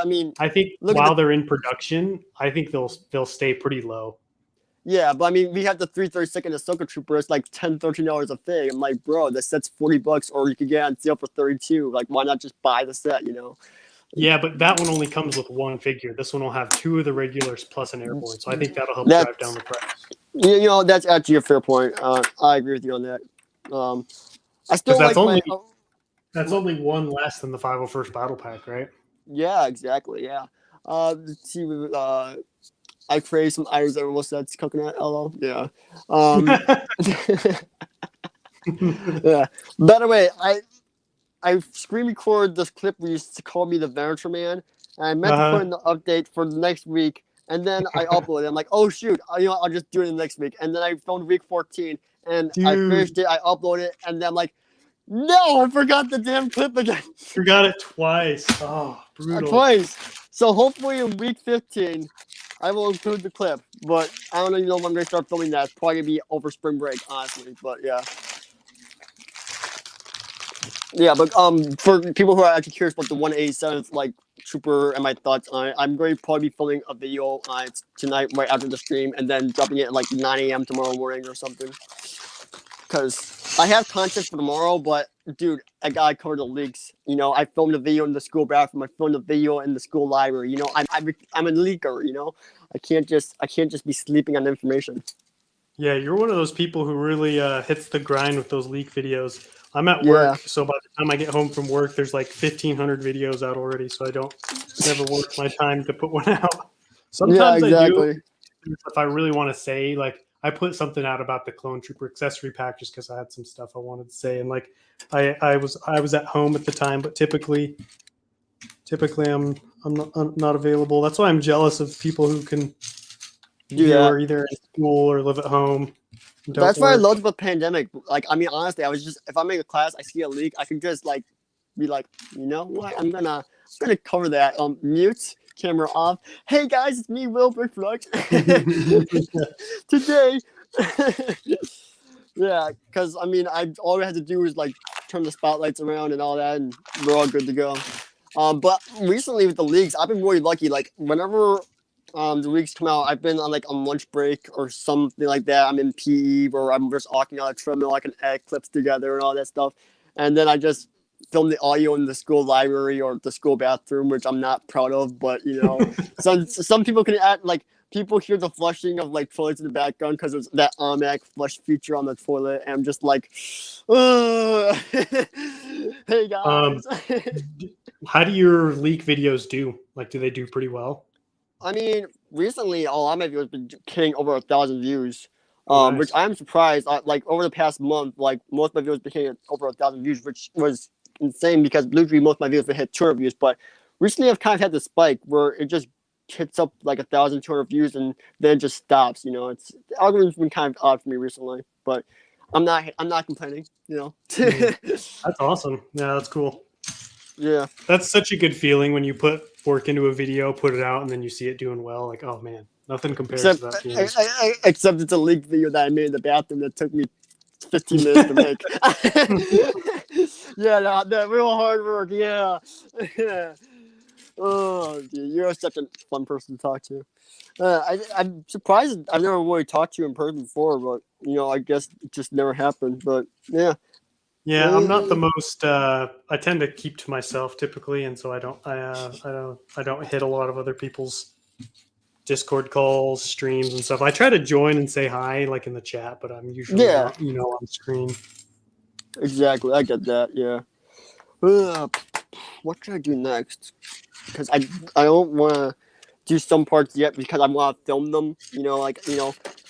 well, while they're in production, I think they'll stay pretty low. Yeah, but I mean, we have the 332nd Ahsoka Trooper. It's like $10, $13 a fig. I'm like, bro, the set's $40, or you could get it on sale for $32. Like, why not just buy the set? You know? Yeah, but that one only comes with one figure. This one will have 2 of the regulars plus an airborne. So I think that'll help drive down the price. You know, that's actually a fair point. I agree with you on that. I still like that's only one less than the 501st Battle Pack, right? Yeah, exactly. Yeah. Let's see. I crave some Irish Evermore sets. Coconut, LO. Yeah. Yeah. By the way, I screen recorded this clip where you used to call me the Venator Man, and I meant to put in the update for the next week, and then I uploaded it. I'm like, oh shoot, I'll just do it in the next week. And then I filmed week 14, and I finished it. I uploaded it, and then I'm like, no, I forgot the damn clip again. Forgot it twice. Oh, brutal. Twice. So hopefully in week 15, I will include the clip. But I don't even know if I'm going to start filming that. It's probably going to be over spring break, honestly. But yeah. Yeah, but for people who are actually curious about the 187th like trooper and my thoughts on it, I'm going to probably be filming a video on it tonight right after the stream, and then dropping it at like 9 a.m. tomorrow morning or something. Because I have content for tomorrow, but dude, I gotta cover the leaks. You know, I filmed a video in the school bathroom. I filmed a video in the school library. You know, I'm a leaker. You know, I can't just be sleeping on information. Yeah, you're one of those people who really hits the grind with those leak videos. I'm at work, so by the time I get home from work, there's like 1,500 videos out already. So I don't never work my time to put one out. Sometimes I do. If I really want to say, like, I put something out about the Clone Trooper accessory pack just because I had some stuff I wanted to say, and like I was at home at the time, but typically I'm not available. That's why I'm jealous of people who can are either in school or live at home. That's why I love the pandemic. Like, I mean, honestly, I was just, if I'm in a class, I see a leak, I can just like be like, you know what, I'm gonna cover that. Mute. Camera off. Hey guys, it's me, Will Brickflux. Today, yeah, because I mean, all I had to do was like turn the spotlights around and all that, and we're all good to go. But recently with the leagues, I've been really lucky. Like whenever the leagues come out, I've been on lunch break or something like that. I'm in PE or I'm just walking on a treadmill. I can edit clips together and all that stuff, and then I just film the audio in the school library or the school bathroom, which I'm not proud of, but you know, some people can act like people hear the flushing of like toilets in the background because there's that automatic flush feature on the toilet, and I'm just like, Hey guys. How do your leak videos do? Like, do they do pretty well? I mean, recently a lot of my videos have been hitting over 1,000 views, Oh, which nice. I'm surprised. Like over the past month, like most of my videos been hitting over 1,000 views, which was insane because usually most of my videos would hit 200 views. But recently, I've kind of had the spike where it just hits up like 1,200 views and then it just stops. It's the algorithm's been kind of odd for me recently, but I'm not complaining. Mm, that's awesome. Yeah, that's cool. Yeah. That's such a good feeling when you put work into a video, put it out, and then you see it doing well. Like, oh man, nothing compares to Except, that feeling. except it's a leaked video that I made in the bathroom that took me 15 minutes to make. Yeah, the real hard work. Yeah. Oh, dude, you're such a fun person to talk to. I'm surprised I've never really talked to you in person before, but I guess it just never happened. But yeah. Yeah, I'm not the most. I tend to keep to myself typically, and so I don't hit a lot of other people's Discord calls, streams, and stuff. I try to join and say hi, like in the chat, but I'm usually Yeah, not, on screen. exactly. I get that. Yeah. What should I do next? Because I don't want to do some parts yet because I want to film them.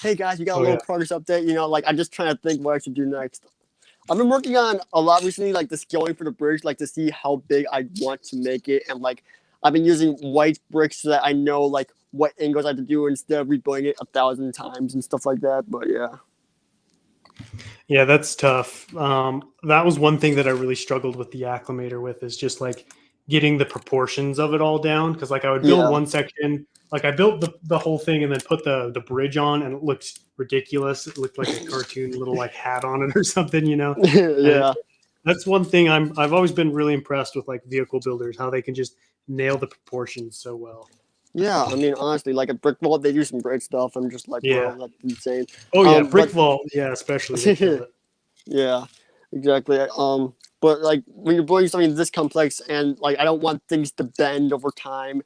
Hey guys, you got a Oh little yeah, progress update. Like I'm just trying to think what I should do next. I've been working on a lot recently, like the scaling for the bridge, like to see how big I want to make it, and like I've been using white bricks so that I know like what angles I have to do instead of rebuilding it 1,000 times and stuff like that. But yeah, yeah, that's tough. That was one thing that I really struggled with the acclimator with is just like getting the proportions of it all down because like I would build yeah, one section, like I built the whole thing and then put the bridge on, and it looked ridiculous. It looked like a cartoon little like hat on it or something. And yeah, that's one thing I've always been really impressed with, like vehicle builders, how they can just nail the proportions so well. yeah. I mean, honestly, like a brick wall, they do some great stuff. I'm just like, Yeah. bro, that's insane. Oh yeah, brick But vault. Yeah, especially they kill it. yeah, exactly. But like when you're building something this complex and like I don't want things to bend over time,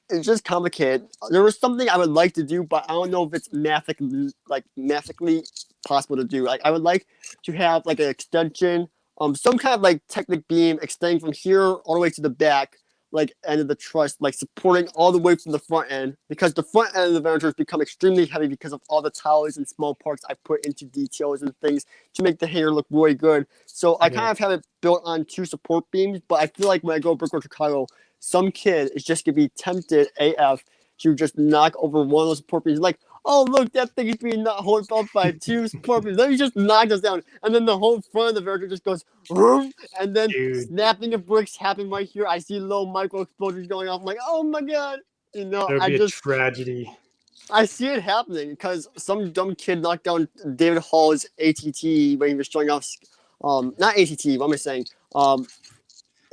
it's just complicated. There was something I would like to do, but I don't know if it's mathematically possible to do. Like I would like to have like an extension, some kind of like technic beam extending from here all the way to the back, like end of the truss, like supporting all the way from the front end, because the front end of the Venator has become extremely heavy because of all the towers and small parts I put into details and things to make the hanger look really good. So I kind Yeah. of have it built on two support beams, but I feel like when I go Brickwork Chicago, some kid is just gonna be tempted AF to just knock over one of those support beams. Like, oh look, that thing is being not held up by two support beams. Let me just knock this down, and then the whole front of the Venator just goes vroom, and then Dude, snapping of bricks happen right here. I see little micro explosions going off. I'm like, oh my god, that would be a tragedy. I see it happening because some dumb kid knocked down David Hall's ATT when he was showing off, not ATT. What am I saying?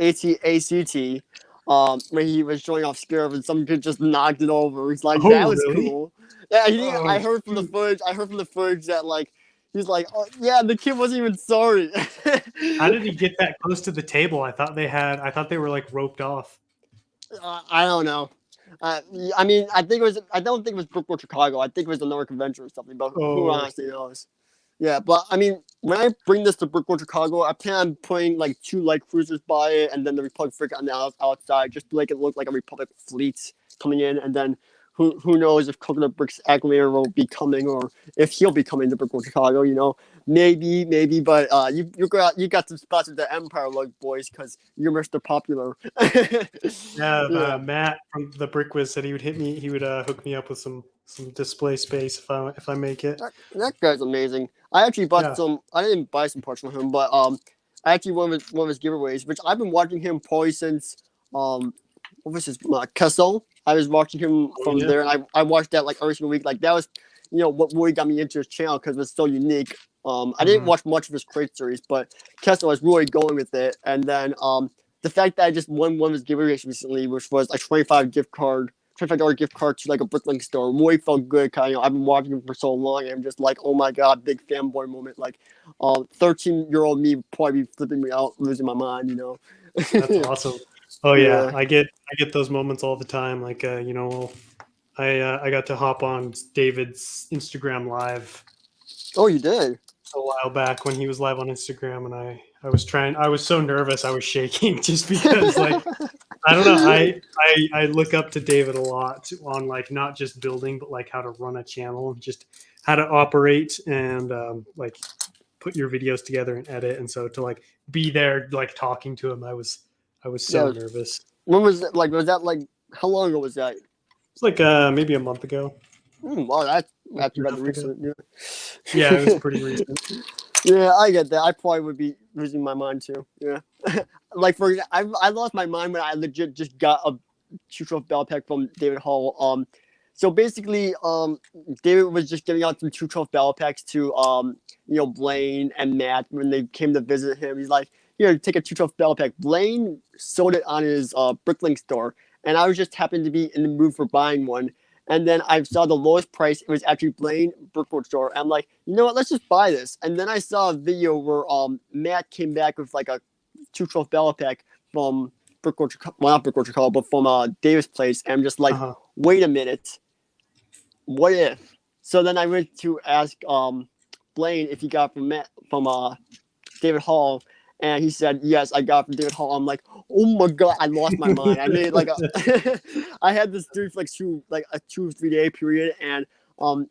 ACT. When he was showing off Scarab and some kid just knocked it over. He's like, Oh that was really? cool. Yeah, I Oh heard from the shoot. footage. I heard from the footage that like he's like, oh yeah, the kid wasn't even sorry. How did he get that close to the table? I thought they were like roped off. I don't know. I mean, I think it was. I don't think it was Brookwood, Chicago. I think it was another convention or something. But who Oh honestly knows? Yeah, but I mean, when I bring this to Brookwood, Chicago, I plan on putting like two light cruisers by it, and then the Republic frigate on the outside, just to make it look like a Republic fleet coming in. And then who knows if Coconut Brick's acclimator will be coming, or if he'll be coming to Brookwood, Chicago? Maybe. But you got some spots with the Empire look, boys, because you're Mr. Popular. yeah, Yeah. Matt from the Brick Wiz said he would hit me. He would hook me up with some display space if I make it. That guy's amazing. I actually bought Yeah. some. I didn't buy some parts from him, but I actually one of his giveaways, which I've been watching him probably since what was his Kessel. I was watching him Oh from yeah. there, and I watched that like every single week. Like that was, what really got me into his channel because it was so unique. I didn't Mhm. watch much of his crate series, but Kessel was really going with it. And then the fact that I just won one of his giveaways recently, which was a $25 gift card to like a Bricklink store, really felt good. Cause I've been watching him for so long, and I'm just like, oh my god, big fanboy moment. Like, 13-year-old me would probably be flipping me out, losing my mind. That's awesome. Oh yeah, Yeah. I get those moments all the time. Like I got to hop on David's Instagram live. Oh, you did. a while back when he was live on Instagram, and I was so nervous, I was shaking just because like I don't know. I look up to David a lot on like not just building, but like how to run a channel, just how to operate and like put your videos together and edit. And so to like be there, like talking to him, I was so Yeah. nervous. When was it? Like, was that like how long ago was that? It's like maybe a month ago, Wow, that's month actually and a rather half ago. recent. Yeah. Yeah, it was pretty recent. Yeah, I get that. I probably would be losing my mind too. Yeah. Like for example, I lost my mind when I legit just got a two-troph bell pack from David Hall. So basically, David was just giving out some two-troph bell packs to Blaine and Matt when they came to visit him. He's like, here, take a two-troph bell pack. Blaine sold it on his Bricklink store, and I was just happened to be in the mood for buying one. And then I saw the lowest price. It was actually Blaine Brickwork store. I'm like, you know what? Let's just buy this. And then I saw a video where Matt came back with like a two-troph bell pack from Brickwork, well not Brickwork Chicago, but from Davis Place. And I'm just like, wait a minute, what if? So then I went to ask Blaine if he got from David Hall, and he said yes, I got from David Hall. I'm like, oh my god, I lost my mind. I made like a, I had this dude for like a 2 or 3 day period, and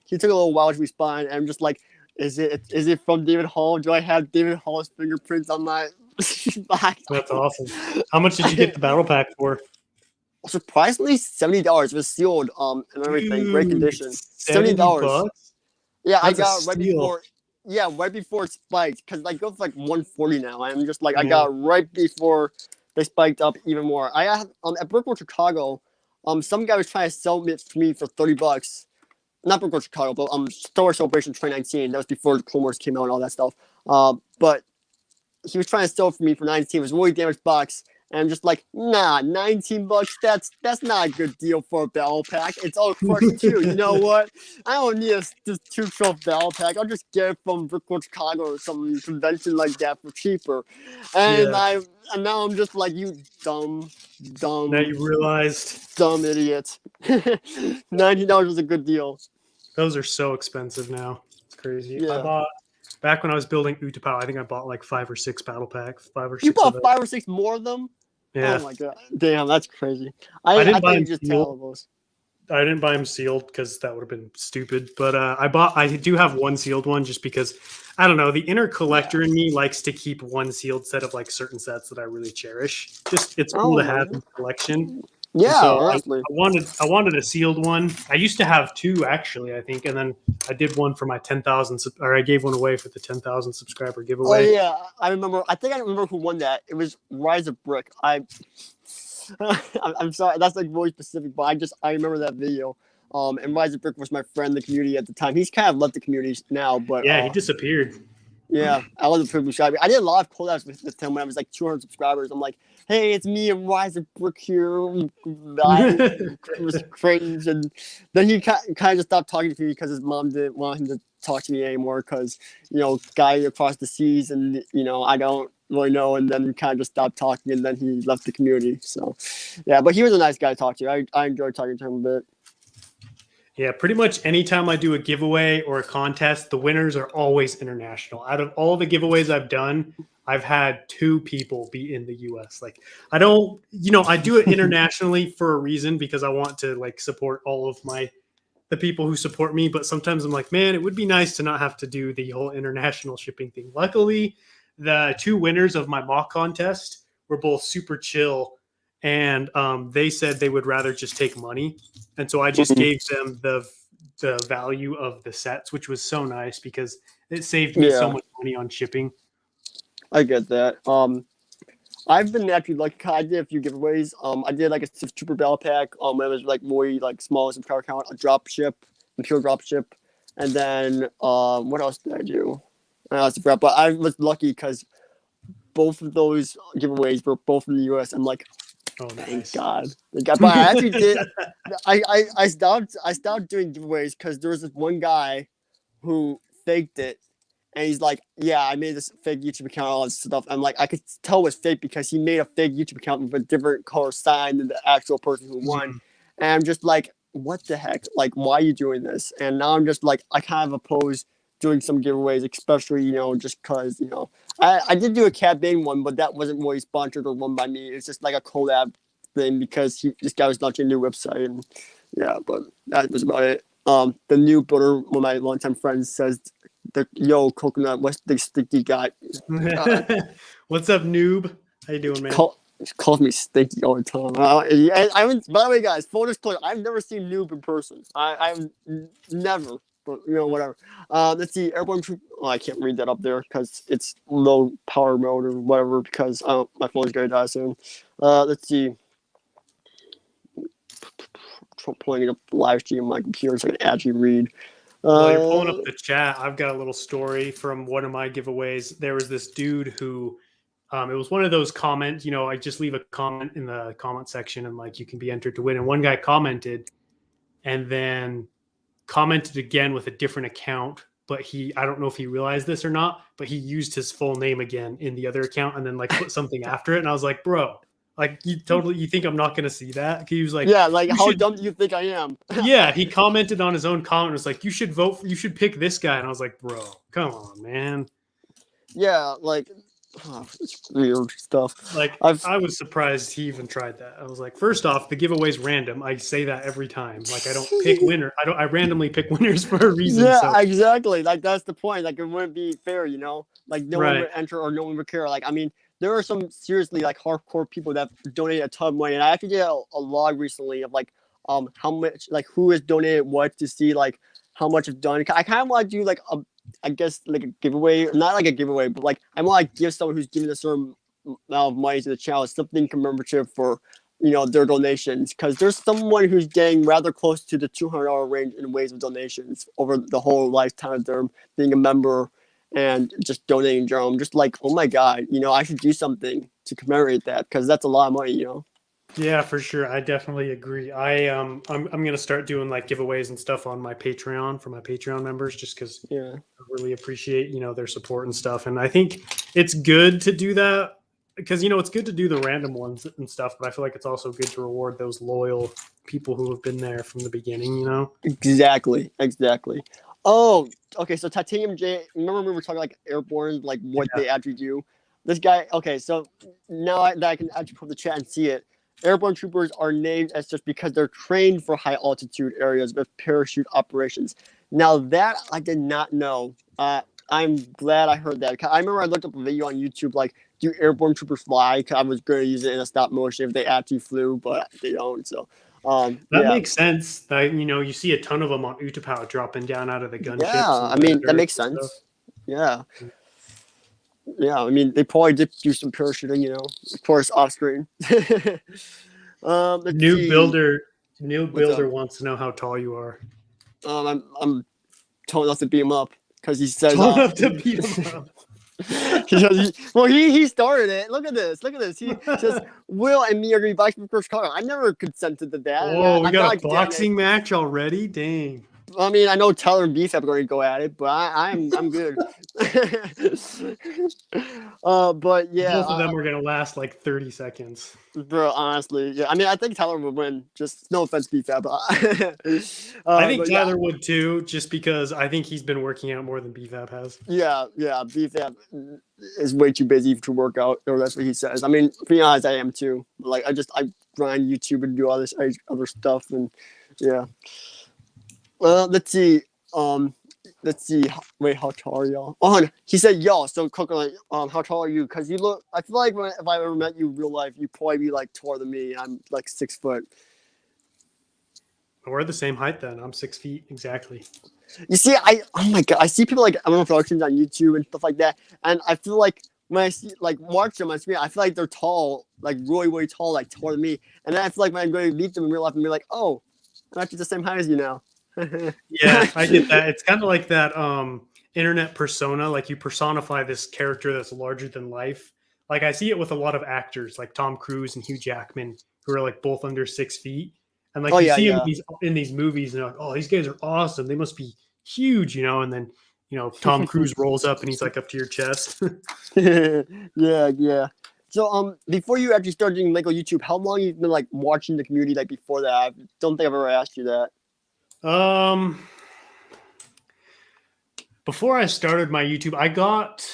he took a little while to respond, and I'm just like, is it from David Hall? Do I have David Hall's fingerprints on my box? That's awesome. How much did you get the battle pack for? Surprisingly, $70. It was sealed and everything, great condition. $70. Yeah, That's I got it right before. Yeah, right before it spiked, because like it goes like 140 now. I'm just like I got it right before they spiked up even more. I have at Brickwork Chicago, some guy was trying to sell it to me for $30. Not Brickwork Chicago, but Star Wars Celebration 2019. That was before the Clone Wars came out and all that stuff. But he was trying to sell it for me for 19. It was a really damaged box. And I'm just like, nah, $19. That's not a good deal for a battle pack. It's all crushed too. You know what? I don't need this two-troph battle pack. I'll just get it from Brickwork Chicago or some convention like that for cheaper. And and now I'm just like, you dumb. Now you realized. Dumb idiot. $19 was a good deal. Those are so expensive now. It's crazy. Yeah. I bought back when I was building Utapau, I think I bought like 5 or 6 battle packs. 5 or 6. You bought 5 or 6 more of them? Yeah. Oh my god. Damn, that's crazy. I didn't buy them sealed. I didn't buy them sealed because that would have been stupid. But I do have one sealed one just because I don't know. The inner collector in me likes to keep one sealed set of like certain sets that I really cherish. Just it's cool to have in the collection. Yeah, so honestly. I wanted a sealed one. I used to have 2 actually, I think, and then I did one for my 10,000, or I gave one away for the 10,000 subscriber giveaway. Oh yeah, I remember. I think I remember who won that. It was Rise of Brick. I'm sorry, that's like really specific, but I remember that video. And Rise of Brick was my friend in the community at the time. He's kind of left the community now, but yeah, he disappeared. Yeah, I was a privileged guy. I did a lot of collabs with him when I was like 200 subscribers. I'm like, hey, it's me and Rise of Brick here. It was cringe, and then he kind of just stopped talking to me because his mom didn't want him to talk to me anymore because guy across the seas, and I don't really know, and then kind of just stopped talking, and then he left the community. So yeah, but he was a nice guy to talk to. I enjoyed talking to him a bit. Yeah, pretty much anytime I do a giveaway or a contest, the winners are always international. Out of all the giveaways I've done, I've had 2 people be in the US. Like I don't, I do it internationally for a reason because I want to like support all of the people who support me. But sometimes I'm like, man, it would be nice to not have to do the whole international shipping thing. Luckily, the 2 winners of my mock contest were both super chill. And they said they would rather just take money. And so I just gave them the value of the sets, which was so nice because it saved me so much money on shipping. I get that. I've been actually lucky. I did a few giveaways. I did like a super battle pack. It was like really like small subscriber count, a drop ship, a pure drop ship, and then what else did I do? I forgot, but I was lucky because both of those giveaways were both in the US. I'm like, oh, thank God. But I actually did. I stopped doing giveaways because there was this one guy who faked it, and he's like, "Yeah, I made this fake YouTube account, all this stuff." I'm like, I could tell it was fake because he made a fake YouTube account with a different color sign than the actual person who won. And I'm just like, what the heck? Like, why are you doing this? And now I'm just like, I kind of oppose doing some giveaways, especially, just because, I did do a Cat Bane one, but that wasn't really sponsored or run by me. It's just like a collab thing because this guy was launching a new website, and yeah, but that was about it. The new builder, one of my longtime friends, says, "Yo, Coconut, what's the sticky guy?" What's up, noob? How you doing, man? Calls me stinky all the time. I haven't. By the way, guys, full disclosure, I've never seen Noob in person. I've never. But whatever. Let's see. Airborne troop. Oh, I can't read that up there because it's low power mode or whatever. Because my phone's gonna die soon. Let's see. Pulling it up live stream on my computer so I can actually read. While you're pulling up the chat, I've got a little story from one of my giveaways. There was this dude who, it was one of those comments, I just leave a comment in the comment section and like you can be entered to win. And one guy commented and then commented again with a different account, but I don't know if he realized this or not, but he used his full name again in the other account and then like put something after it. And I was like, bro, like you think I'm not going to see that? He was like, yeah, like how dumb do you think I am? Yeah, he commented on his own comment. It was like, you should pick this guy. And I was like, bro, come on, man. Yeah, like, it's weird stuff. Like, I was surprised he even tried that. I was like, first off, the giveaway's random. I say that every time. Like, I don't pick winner. I randomly pick winners for a reason. Yeah, so. exactly. Like, that's the point. Like, it wouldn't be fair, Like, no one would enter or no one would care. Like, I mean, there are some seriously like hardcore people that donate a ton of money, and I actually did a log recently of like how much, like who has donated what to see like how much have done. I kind of want to do like I guess like a giveaway, not like a giveaway, but like I want to give someone who's giving a certain amount of money to the channel something commemorative for their donations, because there's someone who's getting rather close to the $200 range in ways of donations over the whole lifetime of them being a member and just donating general. I'm just like, oh my god, I should do something to commemorate that because that's a lot of money. Yeah, for sure. I definitely agree. I'm gonna start doing like giveaways and stuff on my Patreon for my Patreon members, just because I really appreciate their support and stuff. And I think it's good to do that because it's good to do the random ones and stuff, but I feel like it's also good to reward those loyal people who have been there from the beginning. Exactly. Oh, okay. So Titanium J, remember we were talking like airborne, like what they actually do. This guy. Okay, so now that I can actually put the chat and see it. Airborne troopers are named as such because they're trained for high altitude areas with parachute operations. Now that I did not know. I'm glad I heard that. I remember I looked up a video on YouTube like, do airborne troopers fly? Because I was going to use it in a stop motion if they actually flew, but they don't. So that makes sense. That you see a ton of them on Utapau dropping down out of the gunships. Yeah, I mean that makes sense. Stuff. Yeah, I mean they probably did do some parachuting, of course, off screen. New builder wants to know how tall you are. I'm tall enough to beat him up because he says tall enough to beat him up. He started it. Look at this. He says Will and me are going to be boxing for first color. I never consented to that. Oh, we got a boxing match already? Dang. I mean, I know Tyler and Beef are going to go at it, but I'm good. But yeah, both of them are going to last like 30 seconds. Bro, honestly, yeah. I mean, I think Tyler would win. Just no offense, Beef, but I think Tyler would too, just because I think he's been working out more than BFAB has. Yeah, BFAB is way too busy to work out, or that's what he says. I mean, to be honest, I am too. Like, I grind YouTube and do all this other stuff, and yeah. Let's see. Wait, how tall are y'all? Oh, he said y'all. So, Coconut, how tall are you? Because you look. I feel like if I ever met you in real life, you'd probably be like taller than me. I'm like 6 foot. We're the same height then. I'm 6 feet exactly. You see, oh my god, I see people like productions on YouTube and stuff like that, and I feel like when I see like watch them on screen, I feel like they're tall, like really, really tall, like taller than me. And then I feel like when I'm going to meet them in real life and be like, oh, I'm actually the same height as you now. Yeah, I get that. It's kind of like that internet persona, like you personify this character that's larger than life. Like I see it with a lot of actors like Tom Cruise and Hugh Jackman, who are like both under 6 feet. And like see them in these movies and they're like, oh, these guys are awesome. They must be huge, and then Tom Cruise rolls up and he's like up to your chest. Yeah. So before you actually started doing Lego YouTube, how long have you been like watching the community like before that? I don't think I've ever asked you that. before I started my YouTube, I got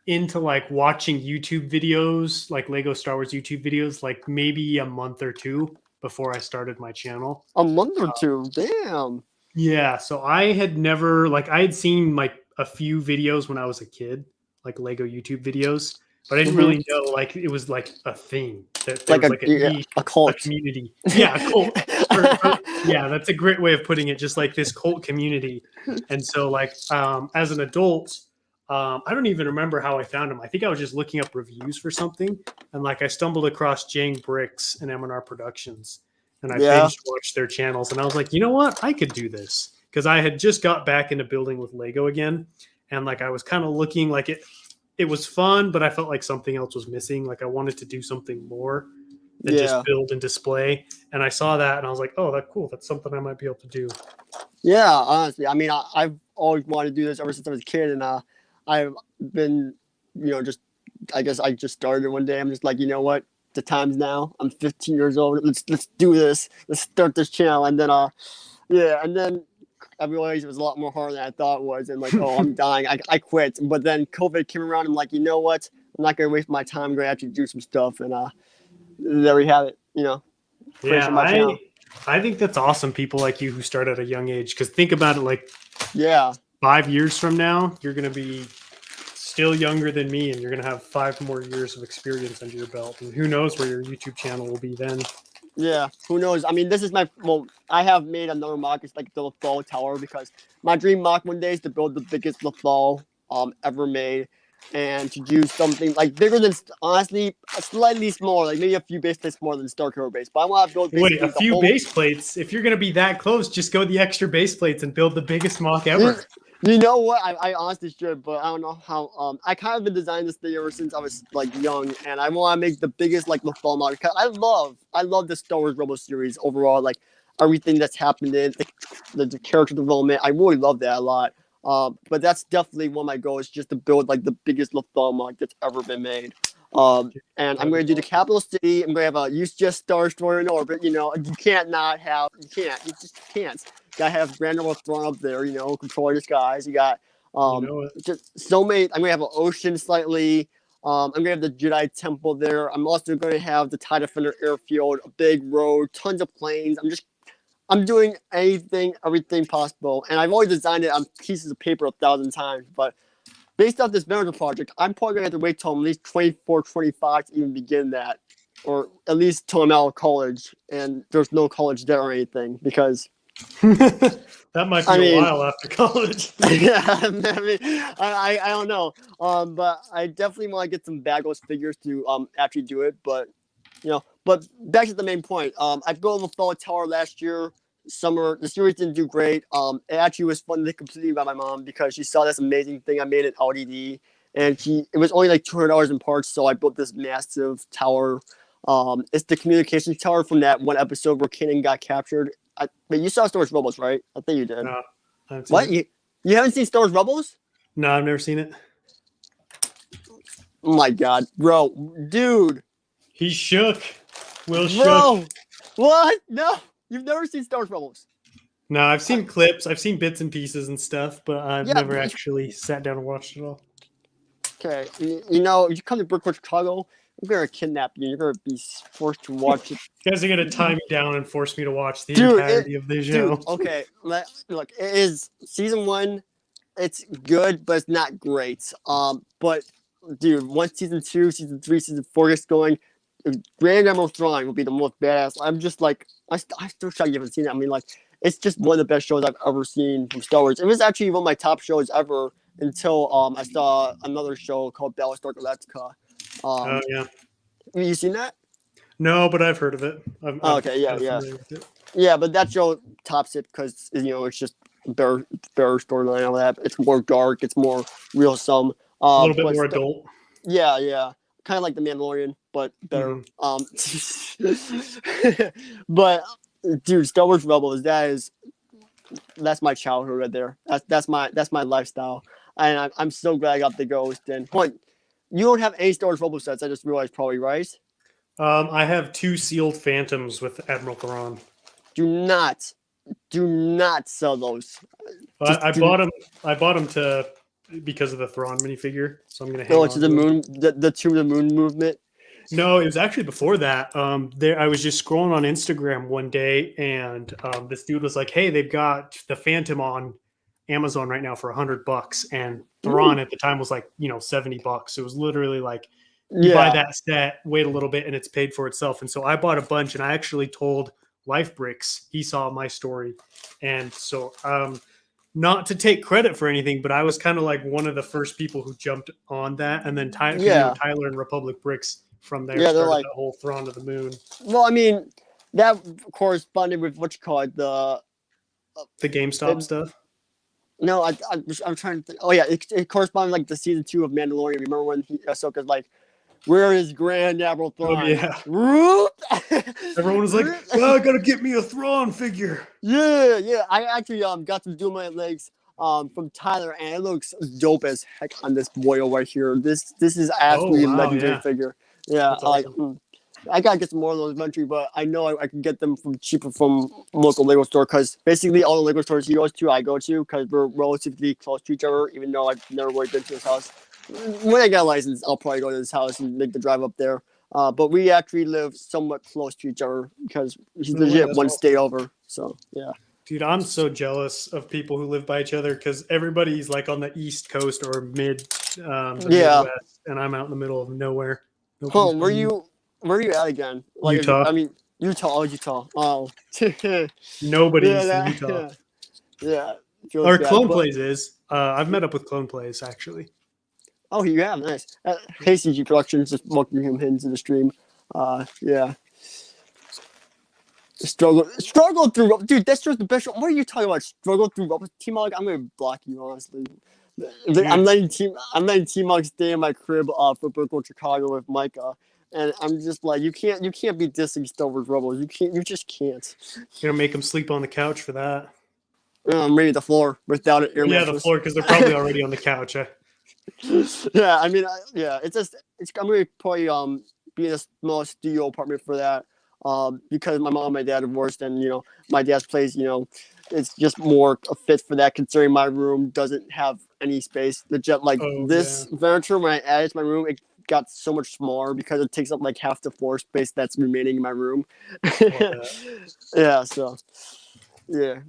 into like watching YouTube videos, like Lego Star Wars YouTube videos, like maybe a month or two before I started my channel. A month or two. Damn. Yeah, so I had never like I had seen like a few videos when I was a kid, like Lego YouTube videos, but I didn't Hmm. really know like it was like a thing that there Like was like a yeah, niche, a a cult. community. Yeah, a cult. Yeah, that's a great way of putting it. Just like this cult community, and so like as an adult, I don't even remember how I found them. I think I was just looking up reviews for something, and like I stumbled across Jang Bricks and M&R Productions, and I Yeah. binge watched their channels, and I was like, you know what, I could do this because I had just got back into building with Lego again, and like I was kind of looking like it was fun, but I felt like something else was missing. Like I wanted to do something more than just Yeah. build and display. And I saw that and I was like, oh, that's cool. That's something I might be able to do. Yeah, honestly, I mean, I've always wanted to do this ever since I was a kid, and I've been, just I guess I just started one day. I'm just like, you know what, the time's now. I'm 15 years old. Let's do this. Let's start this channel, and then yeah, and then I realized it was a lot more harder than I thought it was, and like, oh, I'm dying. I quit. But then COVID came around. I'm like, you know what, I'm not gonna waste my time. I'm gonna actually do some stuff, and there we have it. Yeah, Finishing my channel. I think that's awesome. People like you who start at a young age, because think about it, like Yeah. 5 years from now, you're going to be still younger than me, and you're going to have 5 more years of experience under your belt. And who knows where your YouTube channel will be then? Yeah, who knows? I mean, this is I have made another mock. It's like the Lethal Tower because my dream mock one day is to build the biggest Lethal ever made, and to do something like bigger than, honestly, slightly smaller, like maybe a few base plates more than Star Hero base. But I want to build Wait, basically a the few whole. base plates. If you're going to be that close, just go the extra base plates and build the biggest mock You, ever. you know what? I honestly should, but I don't know how. I kind of been designing this thing ever since I was like young, and I want to make the biggest like Lethal mock. I love the Star Wars Rebels series overall. Like everything that's happened in the character development. I really love that a lot. But that's definitely one of my goals, just to build like the biggest Lethal mock that's ever been made. And I'm going to do the capital city. I'm going to have a use just Star Destroyer in orbit. You can't not have. You can't. You just can't. Gotta have Grand Admiral Thrawn up there. Controlling the skies. You got You know it. just so many. I'm gonna have an ocean slightly. I'm gonna have the Jedi Temple there. I'm also going to have the TIE Defender airfield, a big road, tons of planes. I'm doing everything possible, and I've already designed it on pieces of paper 1,000 times. But based off this Venator project, I'm probably gonna have to wait till I'm at least 24, 25 to even begin that, or at least till I'm out of college and there's no college there or anything, because That might be I a mean, while after college. yeah, I mean, I don't know. But I definitely want to get some Bagos figures to actually do it. But but back to the main point. I built the Fall Tower last year summer. The series didn't do great. It actually was funded completely by my mom because she saw this amazing thing I made in LDD, and it was only like $200 in parts. So I built this massive tower. It's the communications tower from that one episode where Kanan got captured. But you saw Star Wars Rebels, right? I think you did. No, I haven't seen What? it. You haven't seen Star Wars Rebels? No, I've never seen it. Oh my god, bro, dude, He shook. Will shook. bro, what? No, you've never seen Star Wars Rebels. No, I've seen clips. I've seen bits and pieces and stuff, but I've Yeah, never but actually sat down and watched it all. okay, if you come to Brookwood, Chicago, I'm gonna kidnap you. You're gonna be forced to watch it. You guys are gonna tie me down and force me to watch the Dude, entirety of the show. Dude, okay, look, it is season 1. It's good, but it's not great. But dude, once season 2, season 3, season 4 gets going, Grand Admiral Thrawn will be the most badass. I'm just like, I still shocked you haven't seen it. I mean, like, it's just one of the best shows I've ever seen from Star Wars. It was actually one of my top shows ever until I saw another show called Battlestar Galactica. Oh yeah. You seen that? No, but I've heard of it. Okay, yeah. familiar with it. Yeah, but that show tops it because it's just better storyline and all that. It's more dark. It's more real. A little bit more adult. Yeah. Kind of like The Mandalorian, but better. But dude, Star Wars Rebels, that's my childhood right there. That's my lifestyle, and I'm so glad I got the Ghost. And you don't have any Star Wars Rebels sets. I just realized, probably, right? I have 2 sealed Phantoms with Admiral Thrawn. Do not Do not sell those. Well, Just I do. bought him. I bought him to because of the Thrawn minifigure, so I'm gonna hang Oh, on to the to him. moon, the to the moon movement. No, it was actually before that. There, I was just scrolling on Instagram one day, and this dude was like, "Hey, they've got the Phantom on Amazon right now for $100," and Ooh, Thrawn at the time was like, $70. It was literally like, you buy yeah, that set, wait a little bit, and it's paid for itself. And so I bought a bunch, and I actually told Life Bricks he saw my story, and so not to take credit for anything, but I was kind of like one of the first people who jumped on that. And then because yeah, Tyler and Republic Bricks from there yeah. They're started like, that whole Thrawn to the Moon, well, I mean, that corresponded with what you call it, the GameStop it, stuff. no, I'm trying to think. Oh yeah, it corresponded like the season 2 of Mandalorian. Remember when Ahsoka's like, "Where is Grand Admiral Oh Thrawn?" yeah, Whoop! everyone was like, "Oh, I gotta get me a Thrawn figure." Yeah, yeah. I actually got to do my legs from Tyler, and it looks dope as heck on this boy right here. This is Oh absolutely a wow, legendary yeah, figure. Yeah, that's awesome. I gotta get some more of those eventually, but I know I can get them from cheaper from local Lego store because basically all the Lego stores he goes to, I go to because we're relatively close to each other. Even though I've never really been to his house. When I get a license, I'll probably go to his house and make the drive up there. But we actually live somewhat close to each other because he's No way, legit that's one awesome. state over. So yeah. Dude, I'm so jealous of people who live by each other because everybody's like on the East Coast or the Yeah. Midwest, and I'm out in the middle of nowhere. Nobody's Home. finding me. Where you at again? Like, Utah. I mean, Utah. Oh, Utah. Oh. yeah. Nobody's in That. Utah. Yeah. Yeah. Feels Or bad, Clone but Plays is. I've met up with Clone Plays actually. oh, you have nice. Hey, CG Productions, just welcoming him into the stream. Yeah. Struggle through, dude. That's just the best. What are you talking about? Struggle through Team Mog. I'm gonna block you honestly. Dude, I'm letting Team Mog stay in my crib for Brooklyn, Chicago with Micah, and I'm just like, you can't be dissing Star Wars Rebels. You just can't. you're gonna make them sleep on the couch for that. Maybe the floor without an air Yeah, the mattress. floor because they're probably already on the couch. Yeah, I mean, yeah, it's just I'm gonna probably be in a small studio apartment for that. Because my mom and my dad are divorced, and my dad's place, it's just more a fit for that. Considering my room doesn't have any space. The jet like Oh yeah. this Venator, when I added to my room, it got so much smaller because it takes up like half the floor space that's remaining in my room. I bet. Yeah, so yeah.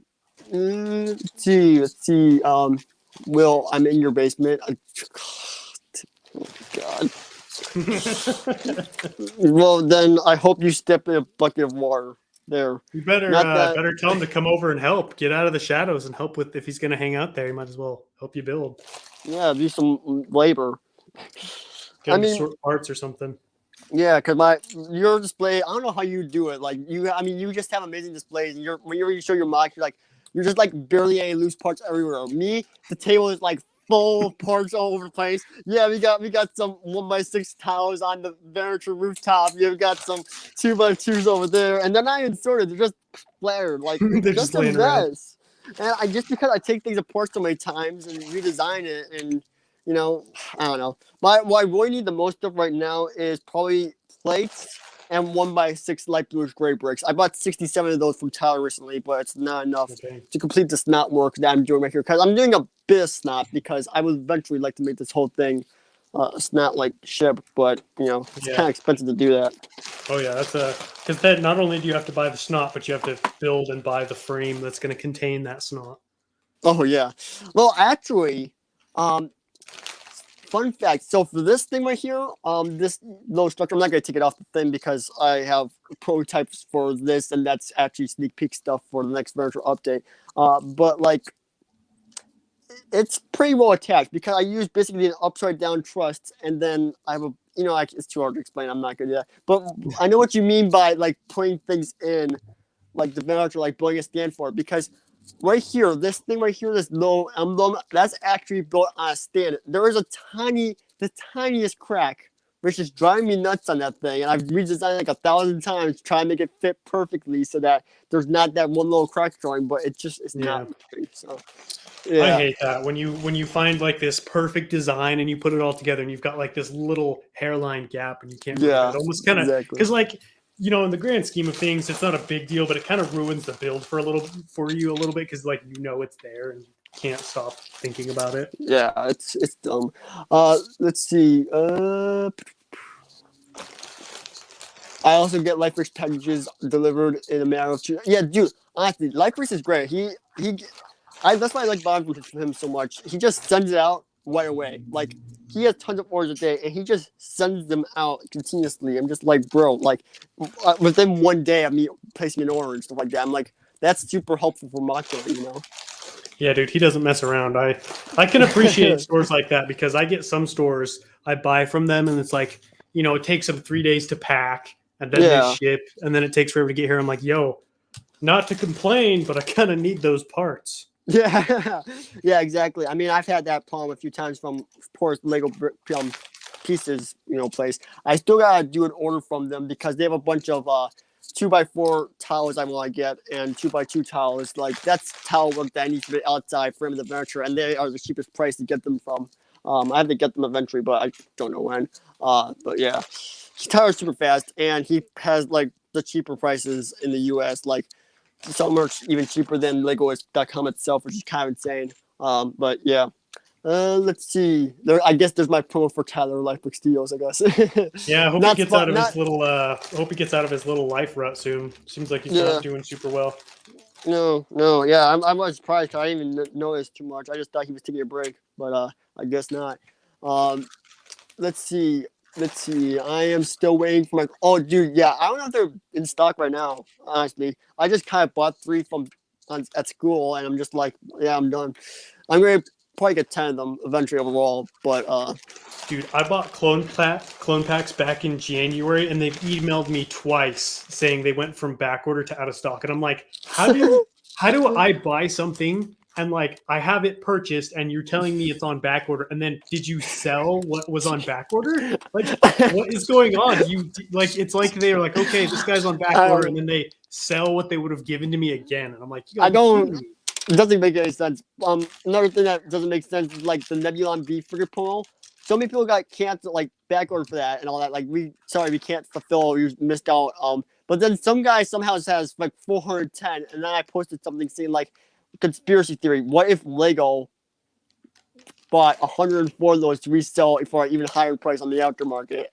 Let's see. Will, I'm in your basement. God. Well, then I hope you step in a bucket of water there. You better Not that. better tell him to come over and help. Get out of the shadows and help with if he's gonna hang out there. You might as well help you build. Yeah, do some labor. Get I him to mean, sort parts or something. yeah, because your display, I don't know how you do it. Like I mean, you just have amazing displays, and whenever you show your mock, you're just like barely any loose parts everywhere. Me, the table is like full of parts all over the place. Yeah, we got some 1x6 towers on the Venator rooftop. You've got some 2x2s over there, and they're not even sorted. They're just flared. Like They're it's just just a laying around. mess. And I just because I take things apart so many times and redesign it, and I don't know. What I really need the most of right now is probably plates and 1x6 light bluish gray bricks. I bought 67 of those from Tyler recently, but it's not enough Okay. to complete the snot work that I'm doing right here. Because I'm doing a bit of snot because I would eventually like to make this whole thing snot like ship, but it's Yeah. kind of expensive to do that. Oh yeah, that's because then not only do you have to buy the snot, but you have to build and buy the frame that's going to contain that snot. Oh yeah. Well, actually, fun fact. So for this thing right here, this low structure, I'm not gonna take it off the thing because I have prototypes for this, and that's actually sneak peek stuff for the next Venator update. But like, it's pretty well attached because I use basically an upside down truss, and then I have a, it's too hard to explain. I'm not gonna do that. But I know what you mean by like putting things in, like the Venator, like building a stand for it, because right here, this thing right here, this low emblem, that's actually built on a stand. There is the tiniest crack, which is driving me nuts on that thing. And I've redesigned it like 1,000 times to try and make it fit perfectly so that there's not that one little crack showing, but it's not. So, yeah. I hate that when you find like this perfect design and you put it all together and you've got like this little hairline gap and you can't really Yeah, it almost kind of exactly. because like in the grand scheme of things, it's not a big deal, but it kind of ruins the build for you a little bit because like it's there and you can't stop thinking about it. Yeah, it's dumb. Let's see. I also get Life Race packages delivered in a matter of 2. Yeah, dude. Honestly, Life Race is great. That's why I like buying from him so much. He just sends it out right away. Like he has tons of orders a day, and he just sends them out continuously. I'm just like, bro, like within one day of me placing an order and stuff like that. I'm like, that's super helpful for Macho. Yeah, dude, he doesn't mess around. I can appreciate stores like that because I get some stores I buy from them, and it's like it takes them 3 days to pack, and then they ship, and then it takes forever to get here. I'm like, yo, not to complain, but I kind of need those parts. Yeah, yeah, exactly. I mean, I've had that problem a few times from poor Lego pieces, place. I still gotta do an order from them because they have a bunch of 2x4 tiles I want to get and 2x2 tiles. Like that's tile work that I need to be outside frame of the Venator, and they are the cheapest price to get them from. I have to get them eventually, but I don't know when. But yeah, his tires super fast, and he has like the cheaper prices in the U.S. Like. Some are even cheaper than Lego.com itself, which is kind of insane. But yeah, let's see. I guess there's my promo for Tyler Life Steals. I guess. Yeah, I hope he gets out of his little. Hope he gets out of his little life rut soon. Seems like he's not doing super well. No, yeah, I was surprised. I didn't even notice too much. I just thought he was taking a break, but I guess not. Let's see. I am still waiting for my. Oh, dude, yeah. I don't know if they're in stock right now. Honestly, I just kind of bought 3 at school, and I'm just like, yeah, I'm done. I'm gonna probably get 10 of them eventually overall, but Dude, I bought clone packs back in January, and they've emailed me twice saying they went from back order to out of stock, and I'm like, how do I buy something? And like I have it purchased, and you're telling me it's on back order, and then did you sell what was on back order? Like, what is going on? It's like they're like, okay, this guy's on back order, and then they sell what they would have given to me again, and I'm like, I don't. It doesn't make any sense. Another thing that doesn't make sense is like the Nebulon B figure promo. So many people got canceled, like back order for that and all that. Like we can't fulfill. You missed out. But then some guy somehow has like 410, and then I posted something saying like. Conspiracy theory. What if Lego bought 104 of those to resell for an even higher price on the aftermarket?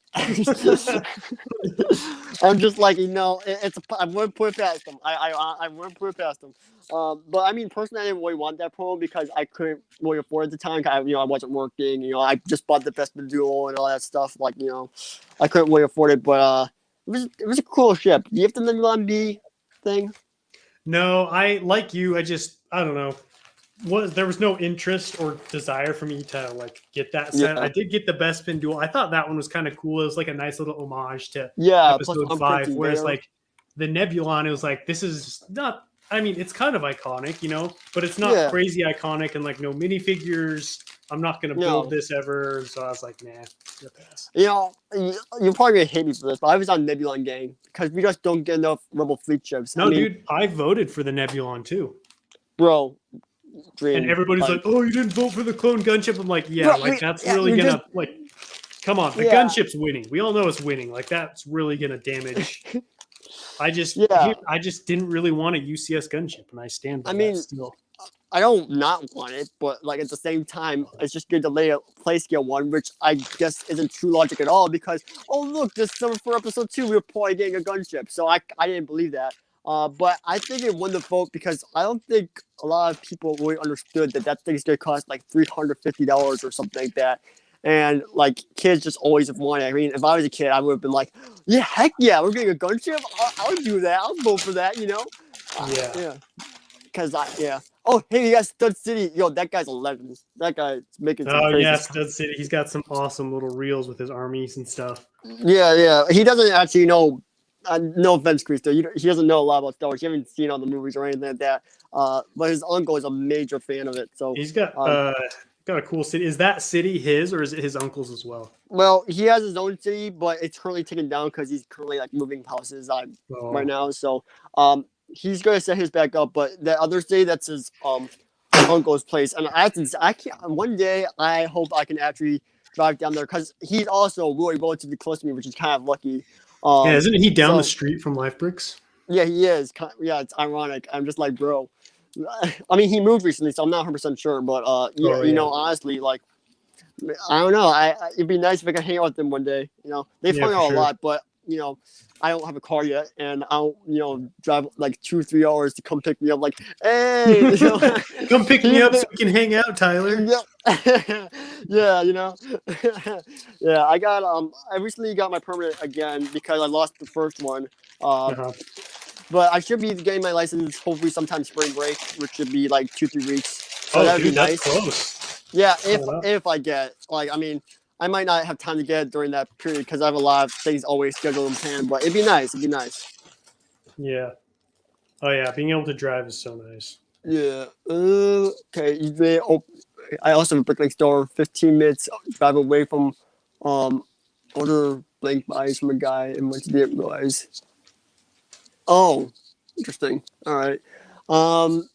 I'm just like, I wouldn't put it past them. I wouldn't put it past them. But I mean, personally, I didn't really want that promo because I couldn't really afford it at the time. I wasn't working. I just bought the Bespin Duel and all that stuff. Like, I couldn't really afford it. But it was a cool ship. Do you have the Nebulon B thing? No, I like you. I don't know. There was no interest or desire for me to like get that set. Yeah. I did get the Bespin Duel. I thought that one was kind of cool. It was like a nice little homage to episode 5. Whereas like the Nebulon, it was like, this is not. I mean, it's kind of iconic, but it's not crazy iconic and like no minifigures. I'm not gonna build this ever. So I was like, nah. You're probably gonna hate me for this, but I was on Nebulon gang because we just don't get enough Rebel fleet ships. No, dude, I voted for the Nebulon too, bro. Dream. And everybody's like, "Oh, you didn't vote for the clone gunship." I'm like, "Yeah, bro, that's really gonna like, come on, the gunship's winning. We all know it's winning. Like that's really gonna damage." I just didn't really want a UCS gunship, and I stand by that still. I don't not want it, but like at the same time, it's just good to lay a play scale one, which I guess isn't true logic at all because look, this summer for episode 2, we were probably getting a gunship, so I didn't believe that. But I think it won the vote because I don't think a lot of people really understood that thing's gonna cost like $350 or something like that. And like kids just always have wanted. I mean, if I was a kid, I would have been like, "Yeah, heck yeah, we're getting a gunship. I'll do that. I'll vote for that." Yeah. Because Oh, hey, you got Stud City. Yo, that guy's a legend. That guy's making some crazy stuff. Stud City. He's got some awesome little reels with his armies and stuff. Yeah. He doesn't actually know. No offense, Christo. He doesn't know a lot about Star Wars. He hasn't seen all the movies or anything like that. But his uncle is a major fan of it. So he's got a cool city. Is that city his or is it his uncle's as well? Well, he has his own city, but it's currently taken down because he's currently like moving houses right now. So he's gonna set his back up. But that other city, that's his uncle's place. And I can't. One day, I hope I can actually drive down there because he's also really relatively close to me, which is kind of lucky. Yeah, isn't he down the So street from Life Bricks? yeah, he is. Yeah, it's ironic. I'm just like, bro. I mean, he moved recently, so I'm not 100% sure. But yeah, Oh yeah, honestly, like, I don't know. It'd be nice if I could hang out with them one day. They've yeah, hung for out a sure. lot, but I don't have a car yet, and I don't drive like 2-3 hours to come pick me up. Like, hey, Come pick can me you up so we can hang out, Tyler. yeah, yeah, yeah. I recently got my permit again because I lost the first one. Uh, Uh-huh. but I should be getting my license hopefully sometime spring break, which should be like 2-3 weeks. So Oh, that would be dude, that's nice. close. Yeah, Coming up. if I get like, I mean, I might not have time to get it during that period because I have a lot of things always scheduled in plan. But it'd be nice. It'd be nice. Yeah. Oh yeah, being able to drive is so nice. Yeah. Okay. I also have a bricklaying store 15 minutes drive away from order blank buys from a guy and went to didn't realize. Oh, interesting. All right.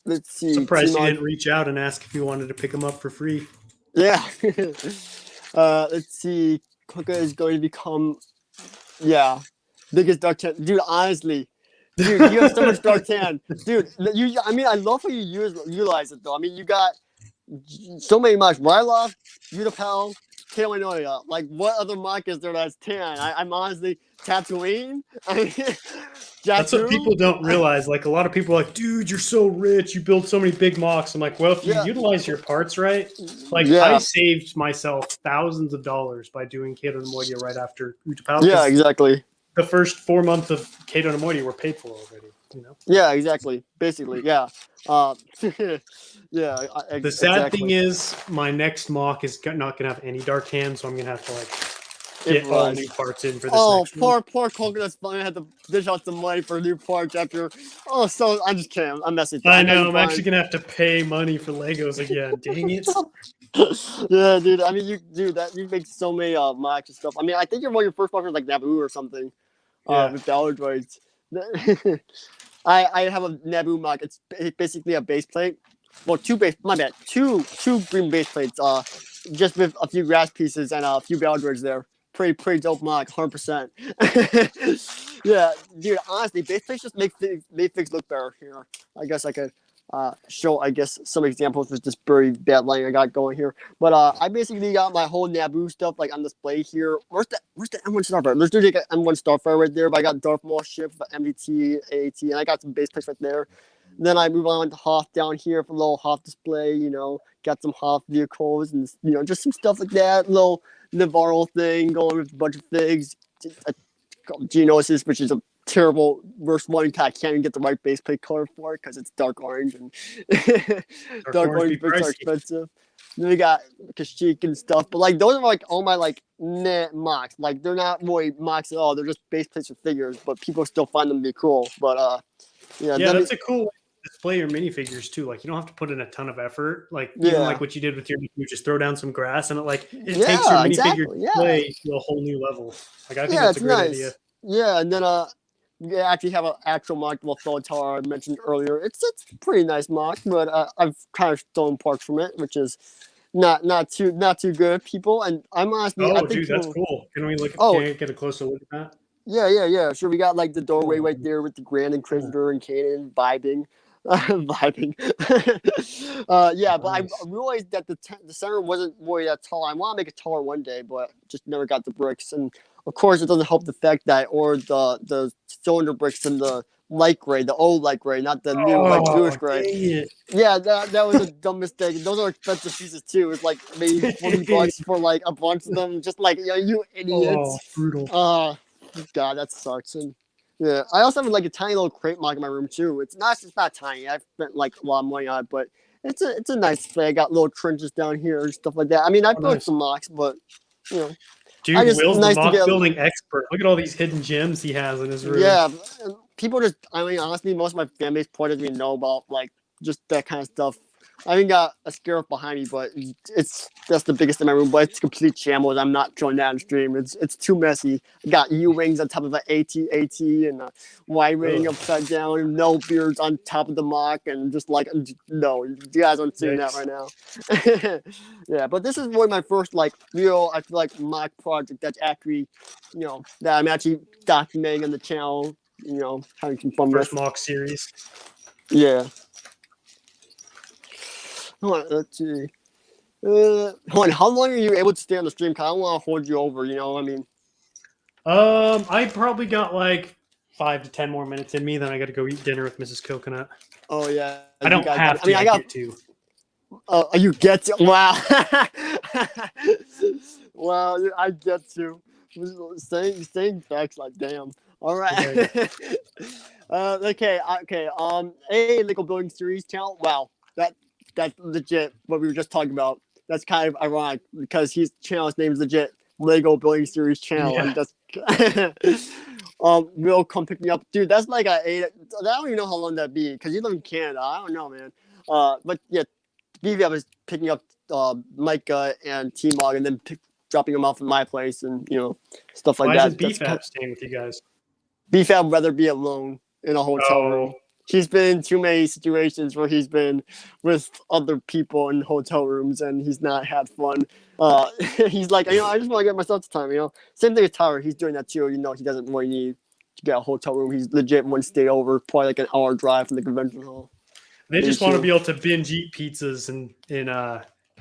Let's see. Surprised you T-Mod. didn't reach out and ask if you wanted to pick them up for free. Yeah. Let's see. Kuka is going to become, yeah, biggest dark tan. Dude, honestly, dude, you have so much dark tan. Dude, I mean, I love how you utilize it, though. I mean, you got so many marks. Ryloff, Utapel, Kalinoya. Like, what other mark is there that's tan? I'm honestly, Tatooine? I mean, That's what Jakku? people don't realize. Like a lot of people are like, dude, you're so rich. You build so many big mocks. I'm like, well, if you Yeah. utilize your parts right, like Yeah. I saved myself thousands of dollars by doing Kato Namoidia right after Utapau. Yeah, exactly. The first 4 months of Kato Namoidia were paid for already. Yeah, exactly. Basically, yeah. Yeah. The sad thing is, my next mock is not going to have any dark tan, so I'm going to have to like get all new parts in for this next one. Poor Coconut's gonna have to dish out some money for new parts after. Oh, so I'm just kidding. I'm messing. I know. I'm actually going to have to pay money for Legos again. Dang it. Yeah, dude. I mean, you make so many mocks and stuff. I mean, I think your first mock was like Naboo or something. Yeah. With the Droids. I have a Naboo mock. It's basically a base plate. Well, two green base plates. Just with a few grass pieces and a few Droids there. Pretty dope mock, 100%. Yeah, dude. Honestly, base plates just make things look better here. I guess I could show some examples with this very bad lighting I got going here. But I basically got my whole Naboo stuff like on display here. Where's the M1 Starfire? There's literally like an M1 Starfire right there, but I got Darth Maul ship, MDT, AAT, and I got some base plates right there. And then I move on to Hoth down here for a little Hoth display. Got some Hoth vehicles and just some stuff like that. Little Navarro thing going with a bunch of things. Geonosis, which is a terrible worst one. I can't even get the right base plate color for it because it's dark orange and dark orange bits are expensive. Then we got Kashyyyk and stuff, but like those are like all my like mocks. Like they're not really mocks at all. They're just base plates with figures, but people still find them to be cool. But yeah, that's a cool way to display your minifigures too. Like you don't have to put in a ton of effort. Like even like what you did with your, you just throw down some grass and it takes your minifigure display to a whole new level. Like I think that's a great idea. Yeah, and then you actually have an actual mock Lothal Tower I mentioned earlier. It's pretty nice mock, but I've kind of stolen parts from it, which is not too good, people. And I'm honestly, I think that's cool. Can we look? Can I get a closer look at that? Yeah. Sure, we got like the doorway right there with the Grand Inquisitor and Kanan vibing. Yeah, but I realized that the center wasn't really that tall. I want to make it taller one day, but just never got the bricks. And of course, it doesn't help the fact that I ordered the cylinder bricks in the light gray, the old light gray, not the new like bluish gray. Yeah, that was a dumb mistake. Those are expensive pieces too. It's like maybe $40 for like a bunch of them. Just like you idiots. Oh, brutal. God, that sucks. And yeah, I also have like a tiny little crate mock in my room too. It's not tiny. I've spent like a lot of money on it, but it's a nice display. I got little trenches down here and stuff like that. I mean, I built some mocks, but Dude, Will's the mock building expert. Look at all these hidden gems he has in his room. Yeah, people honestly, most of my fan base probably doesn't even know about like just that kind of stuff. I even got a scarab behind me, but that's the biggest in my room. But it's complete shambles. I'm not showing that on stream. It's too messy. I got U wings on top of an AT and a Y ring Ugh. upside down, and no beards on top of the mock, and just like no, you guys aren't seeing that Yikes. right now. Yeah, but this is really my first like real, I feel like mock project that's actually, that I'm actually documenting on the channel. Having some fun First with. mock series. Yeah. Hold on, let's see. Hold on, how long are you able to stay on the stream? 'Cause I don't want to hold you over, I mean. I probably got like 5 to 10 more minutes in me. Then I got to go eat dinner with Mrs. Coconut. Oh, yeah. I don't have to. I get to. You get to. Wow. Wow, I get to. Saying facts like damn. All right. Okay. A Lego Building Series channel. Wow. That's legit what we were just talking about. That's kind of ironic because his channel's name is legit Lego Building Series channel, Yeah. and that's Will come pick me up, dude. That's like I don't even know how long that'd be because you live in Canada. I don't know, man. But yeah, BV was picking up Micah and T-Mog and then dropping them off at my place and stuff like Why that. isn't BFAB staying with you guys? BFAB would rather be alone in a hotel room. He's been in too many situations where he's been with other people in hotel rooms and he's not had fun. He's like, I just want to get myself to time, Same thing with Tyler. He's doing that too. He doesn't really need to get a hotel room. He's legit one stay over, probably like an hour drive from the convention hall. They just want to be able to binge eat pizzas in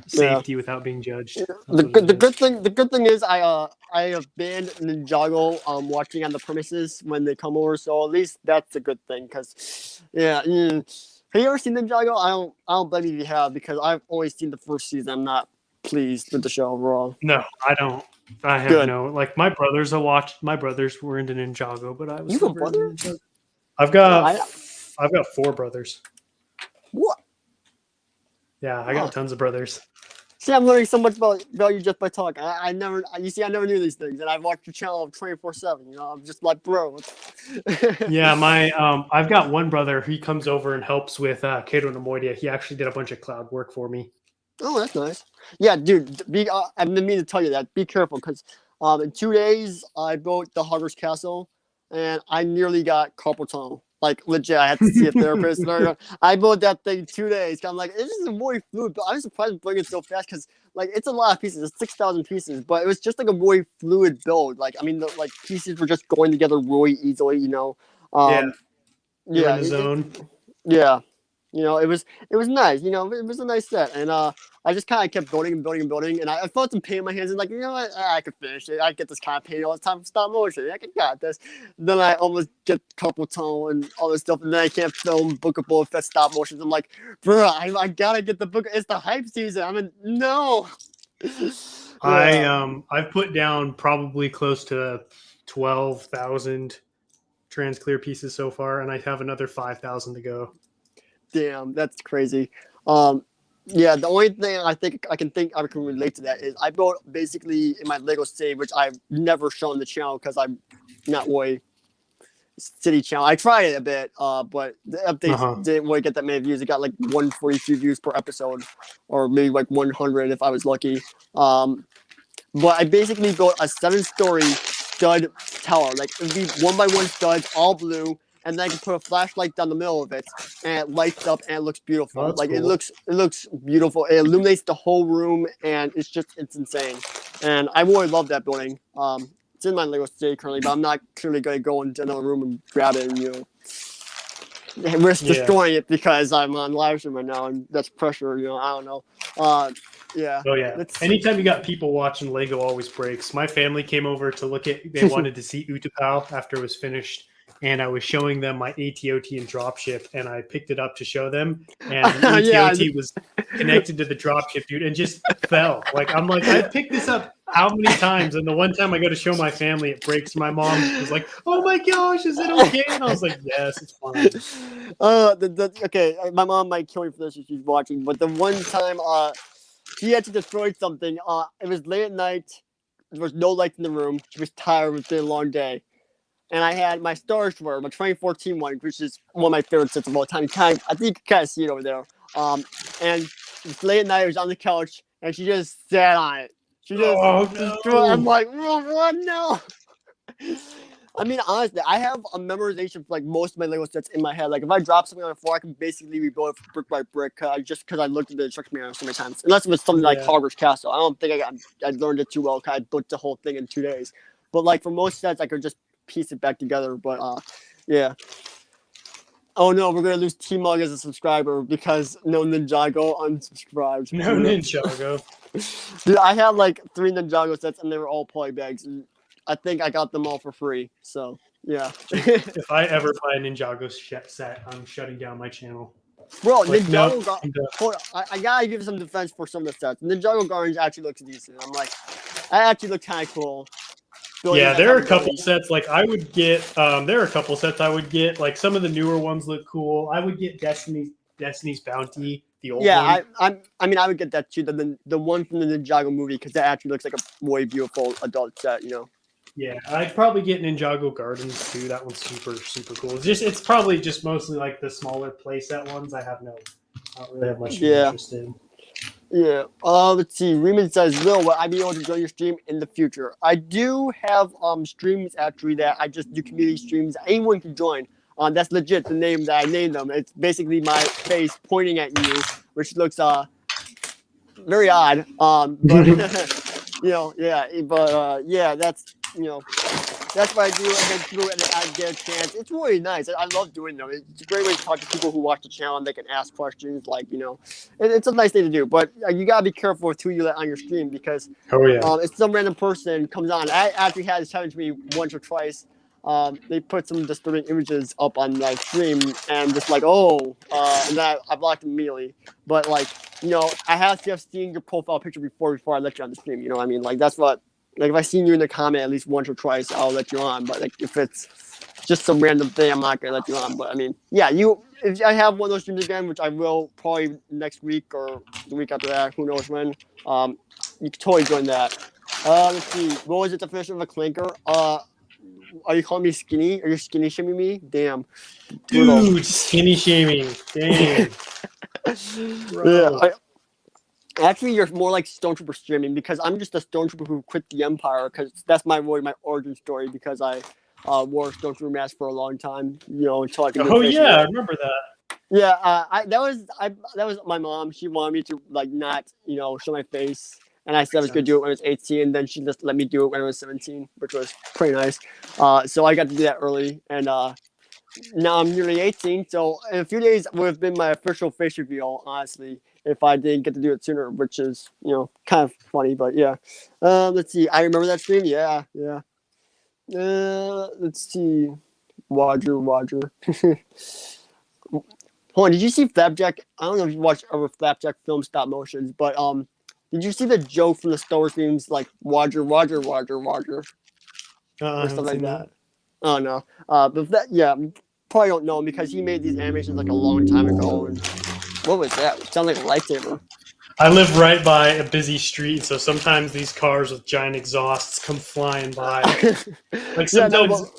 safety without being judged. Yeah. The good thing is I have banned Ninjago watching on the premises when they come over, so at least that's a good thing. Cause have you ever seen Ninjago? I don't blame you if you have because I've always seen the first season. I'm not pleased with the show overall. No, I don't. I have no like my brothers. My brothers were into Ninjago, but I was. You have a brother? I've got 4 brothers. What? Yeah, I got tons of brothers. See, I'm learning so much about you just by talking. I never knew these things, and I've watched your channel 24/7. I'm just like, bro. Yeah, I've got one brother. He comes over and helps with Kato Nemoidia. He actually did a bunch of cloud work for me. Oh, that's nice. Yeah, dude. I've been meaning to tell you that. Be careful, because in 2 days I built the Hogwarts Castle, and I nearly got carpal tunnel. Like legit, I had to see a therapist. I built that thing 2 days. I'm like, this is a really fluid. But I'm surprised it's bringing it so fast because like it's a lot of pieces. It's 6,000 pieces, but it was just like a really fluid build. Like I mean, the pieces were just going together really easily. Yeah. Yeah. In the zone. Yeah. It was nice. It was a nice set, and I just kind of kept building and building and building, and I felt some pain in my hands, and like, what, I could finish it. I get this kind of pain all the time from stop motion. I got this. Then I almost get carpal tunnel and all this stuff, and then I can't film Book of Boba Fett stop motions. I'm like, bro, I gotta get the book. It's the hype season. No. Yeah. I've put down probably close to 12,000 transclear pieces so far, and I have another 5,000 to go. Damn, that's crazy. Yeah, the only thing I can relate to that is I built basically in my Lego save, which I've never shown the channel because I'm not really city channel. I tried it a bit, but the updates didn't really get that many views. It got like 142 views per episode, or maybe like 100 if I was lucky. But I basically built a 7-story stud tower. Like it would be 1x1 studs, all blue. And then I can put a flashlight down the middle of it, and it lights up, and it looks beautiful. Oh, like cool. it looks beautiful. It illuminates the whole room, and it's insane. And I really love that building. It's in my Lego state currently, but I'm not clearly going to go into another room and grab it and risk destroying it because I'm on live stream right now, and that's pressure. I don't know. Yeah. Oh yeah. Anytime you got people watching, Lego always breaks. My family came over to look at. They wanted to see Utapau after it was finished. And I was showing them my ATOT and dropship, and I picked it up to show them. And the ATOT was connected to the dropship, dude, and just fell. I'm like, I picked this up how many times? And the one time I go to show my family, it breaks. My mom was like, "Oh my gosh, is it okay?" And I was like, "Yes, it's fine." Okay, my mom might kill me for this if she's watching, but the one time she had to destroy something. It was late at night. There was no lights in the room. She was tired. It been a long day. And I had my Star Destroyer, my 2014 one, which is one of my favorite sets of all time. I think you can kind of see it over there. And late at night, I was on the couch, and she just sat on it. She just, I'm no. like, what? No. I mean, honestly, I have a memorization for like most of my Lego sets in my head. Like, if I drop something on the floor, I can basically rebuild it brick by brick, just because I looked at the instruction manual so many times. Unless it was something like Yeah. Hogwarts Castle, I don't think I learned it too well. Cause I built the whole thing in 2 days. But like for most sets, I could just piece it back together. But yeah. Oh no, we're gonna lose T-Mug as a subscriber because no Ninjago unsubscribed. No Ninjago. Dude, I had like 3 Ninjago sets and they were all polybags. And I think I got them all for free. So yeah. If I ever buy a Ninjago set, I'm shutting down my channel. Bro, Like, Ninjago no, hold on, I gotta give some defense for some of the sets. Ninjago Gardens actually looks decent. I'm like, that actually look kind of cool. Yeah, there are a couple sets like I would get. There are a couple sets I would get. Like some of the newer ones look cool. I would get Destiny's Bounty, the old one. I mean, I would get that too. The one from the Ninjago movie because that actually looks like a way beautiful adult set. You know. Yeah, I'd probably get Ninjago Gardens too. That one's super cool. It's probably just mostly like the smaller playset ones. I don't really have much interest in. Yeah. Let's see. Reman says, "Will I be able to join your stream in the future?" I do have streams actually that I just do community streams. Anyone can join. That's legit the name that I named them. It's basically my face pointing at you, which looks very odd. But yeah, that's that's what I do. And then people I get a chance. It's really nice. I love doing them. It's a great way to talk to people who watch the channel and they can ask questions. Like, it's a nice thing to do. But you gotta be careful with who you let on your stream because if some random person comes on, I actually had this happen to me once or twice. They put some disturbing images up on my stream and just like, and then I blocked them immediately. But like, I have to have seen your profile picture before I let you on the stream. You know what I mean? Like that's what. Like if I seen you in the comment at least once or twice, I'll let you on. But like if it's just some random thing, I'm not gonna let you on. But I mean, yeah, if I have one of those streams again, which I will probably next week or the week after that, who knows when, you can totally join that. Let's see, what was it definition of a clanker? Are you calling me skinny? Are you skinny shaming me? Damn. Dude, skinny shaming. Damn. Yeah. Actually, you're more like Stone Trooper streaming because I'm just a Stone Trooper who quit the Empire because that's my origin story because I wore a Stone Trooper mask for a long time, until I could. Oh yeah, I remember that. Yeah, that was my mom. She wanted me to like not show my face, and I said I was gonna do it when I was 18, and then she just let me do it when I was 17, which was pretty nice. So I got to do that early, and now I'm nearly 18, so in a few days would have been my official face reveal, honestly, if I didn't get to do it sooner, which is, kind of funny, but yeah. Let's see. I remember that stream. Yeah. Let's see. Roger. Hold on. Did you see Flapjack? I don't know if you watched other Flapjack film stop motions, but did you see the joke from the Star Wars games like Roger, or stuff like that? Oh no. But probably don't know him because he made these animations like a long time ago. And what was that? It sounded like a lightsaber. I live right by a busy street, so sometimes these cars with giant exhausts come flying by. Like sometimes,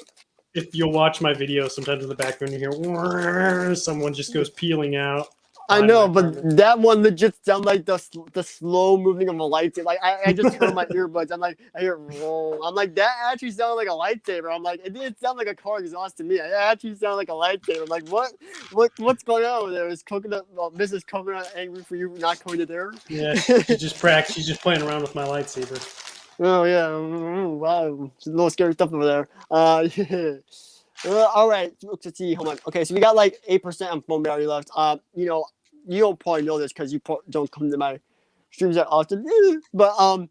if you'll watch my video, sometimes in the background you hear someone just goes peeling out. I know, but that one legit sound like the slow moving of a lightsaber. Like I just heard my earbuds. I'm like, I hear roll. I'm like, that actually sounded like a lightsaber. I'm like, it didn't sound like a car exhaust to me. It actually sounded like a lightsaber. I'm like, what's going on over there? Is Mrs. Coconut angry for you not coming to there? Yeah, she's just playing around with my lightsaber. Oh yeah, wow, a little scary stuff over there. Yeah. All right, let's see. Hold on. Okay, so we got like 8% on phone battery left. You don't probably know this because you don't come to my streams that often. But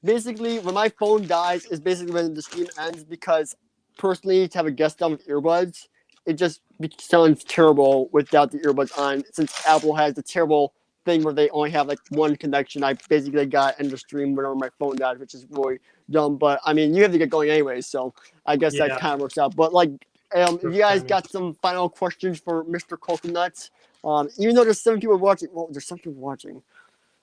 basically, when my phone dies, is basically when the stream ends because personally, to have a guest on with earbuds, it just sounds terrible without the earbuds on. Since Apple has the terrible thing where they only have like one connection, I basically got end the stream whenever my phone died, which is really dumb. But I mean, you have to get going anyway, so I guess that kind of works out. But like, if you guys got some final questions for Mr. Coconut, even though there's 7 people watching, there's some people watching.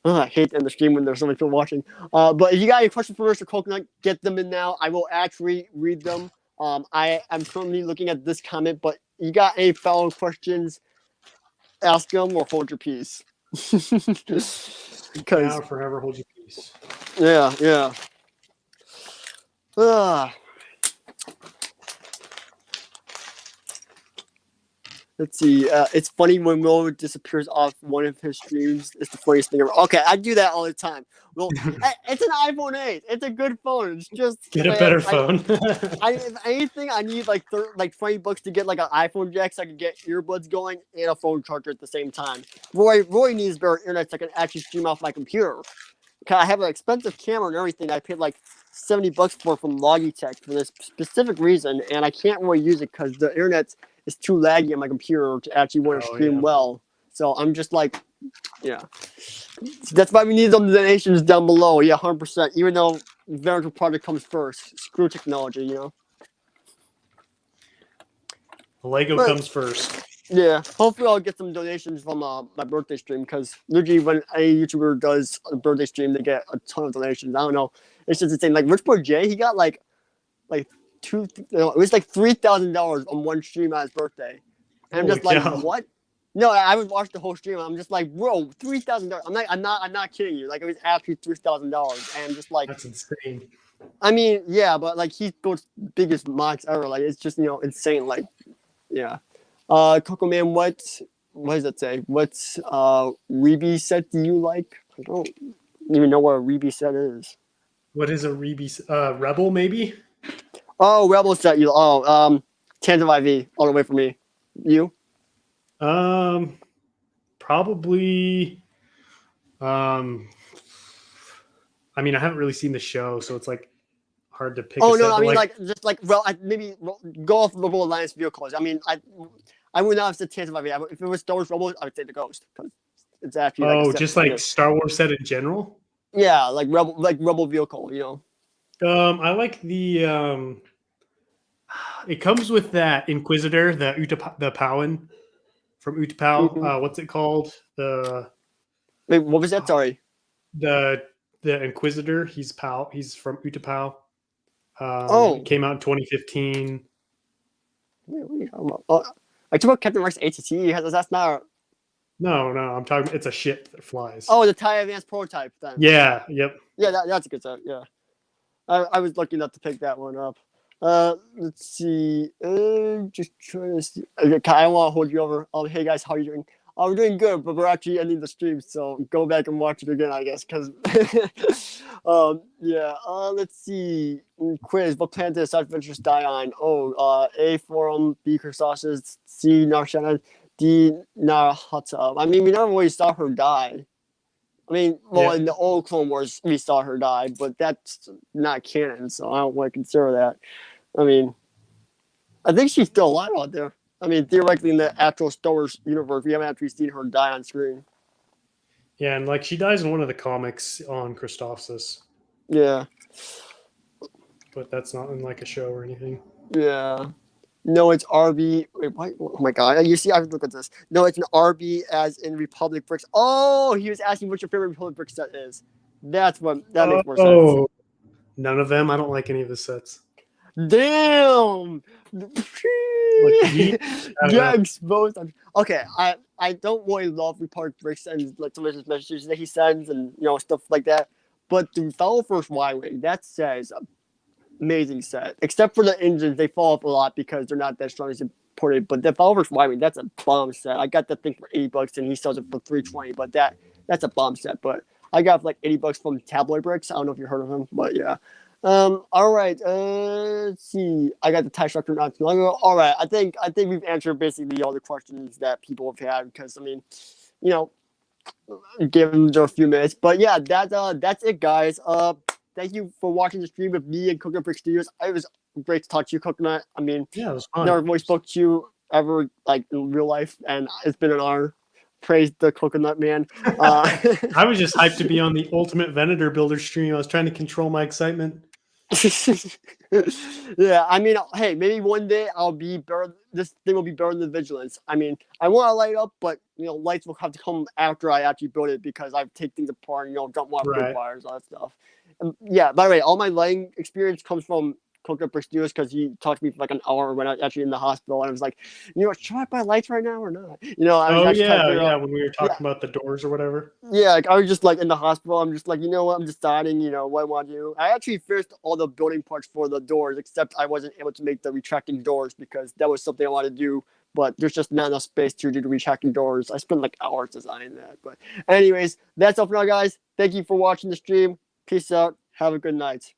I hate to end the stream when there's so many people watching. But if you got any questions for Mr. Coconut, get them in now. I will actually read them. I am currently looking at this comment, but you got any final questions? Ask them or hold your peace. Because Now forever hold your peace. yeah. Ah. Let's see. It's funny when Will disappears off one of his streams. It's the funniest thing ever. Okay, I do that all the time. Well, it's an iPhone 8. It's a good phone. It's just Get a better phone. if anything, I need like $20 to get like an iPhone jack so I can get earbuds going and a phone charger at the same time. Roy needs better internet so I can actually stream off my computer. Cause I have an expensive camera and everything. I paid like $70 for from Logitech for this specific reason, and I can't really use it because the internet is too laggy on my computer to actually want to stream well. So I'm just like, yeah. That's why we need some donations down below. Yeah, 100%. Even though Venator product comes first, screw technology, you know. Lego comes first. Yeah, hopefully I'll get some donations from my birthday stream because usually when any YouTuber does a birthday stream, they get a ton of donations. I don't know, it's just insane. Like Rich Boy J, he got like it was like $3,000 on one stream on his birthday, and I'm just like, what? No, I haven't watched the whole stream. I'm just like, bro, $3,000. I'm not kidding you. Like it was actually $3,000, and I'm just like, that's insane. I mean, yeah, but like he's the biggest mox ever. Like it's just insane. Like, yeah. Coco Man, what does that say? What Reebie set do you like? I don't even know what a Reebie set is. What is a Reebie? Rebel, maybe? Oh, Rebel set. Tandem IV all the way for me. You? Probably. I mean, I haven't really seen the show, so it's like hard to pick. Oh no, I mean maybe go off Rebel Alliance vehicles. I mean, I would not have said Tandem IV. If it was Star Wars Rebels, I would say the Ghost because it's actually just like Star Wars set in general. Yeah, like Rebel vehicle. You know. I like the. It comes with that Inquisitor, the Powin from Utapau. Mm-hmm. What's it called? Wait, what was that? Sorry. The Inquisitor. He's from Utapau. It came out in 2015. I talk about Captain Rex ATT. That's not. No. I'm talking. It's a ship that flies. Oh, the TIE Advanced prototype. Then. Yeah. Yep. Yeah, that's a good set. Yeah, I was lucky enough to pick that one up. Let's see. Just trying to see. Okay, I want to hold you over. Hey guys, how are you doing? We're doing good, but we're actually ending the stream, so go back and watch it again, I guess. Because, yeah. Let's see. Quiz. What planet did Side Adventures die on? A. Forum. B. Sauces. C. Narshana. D. Narahata. I mean, we never really saw her die. I mean, in the old Clone Wars, we saw her die, but that's not canon, so I don't want to consider that. I mean, I think she's still alive out there. I mean, theoretically, in the actual Star Wars universe, we haven't actually seen her die on screen. Yeah, and like she dies in one of the comics on Christophsis. Yeah. But that's not in like a show or anything. Yeah. No, it's RB. Wait, what? Oh my god! You see, I have to look at this. No, it's an RB as in Republic Bricks. Oh, he was asking what your favorite Republic Brick set is. That makes more sense. Oh, none of them. I don't like any of the sets. Damn. Yeah, exposed. Okay, I don't really love Republic Bricks and like some of his messages that he sends and stuff like that. But the Fellow First Y-Wing, that says amazing set. Except for the engines, they fall off a lot because they're not that strong as imported. But the Fellow First Y-Wing, that's a bomb set. I got that thing for $80 and he sells it for $320. But that's a bomb set. But I got like $80 from Tabloid Bricks. I don't know if you heard of him, but yeah. All right. Let's see. I got the tie structure not too long ago. All right. I think we've answered basically all the questions that people have had because I mean, give them a few minutes. But yeah, that's it, guys. Thank you for watching the stream with me and Coconut Brick Studios. It was great to talk to you, Coconut. I mean, yeah, it was fun. Never really spoke to you ever like in real life, and it's been an honor. Praise the Coconut Man. I was just hyped to be on the Ultimate Venator Builder stream. I was trying to control my excitement. Yeah, I mean, hey, maybe one day I'll be better. This thing will be better than Vigilance. I mean, I want to light up, but lights will have to come after I actually build it because I take things apart and dump off good wires, all that stuff. And yeah, by the way, all my lighting experience comes from cook up for Steelers because he talked to me for like an hour when I was actually in the hospital, and I was like, should I buy lights right now or not? I was Oh actually trying to yeah, figure yeah. out. When we were Yeah, talking about the doors or whatever. yeah, like I was just like in the hospital. I'm just like, you know what? I'm deciding, what I want to do. I actually finished all the building parts for the doors, except I wasn't able to make the retracting doors because that was something I wanted to do. But there's just not enough space to do the retracting doors. I spent like hours designing that. But anyways, that's all for now, guys. Thank you for watching the stream. Peace out. Have a good night.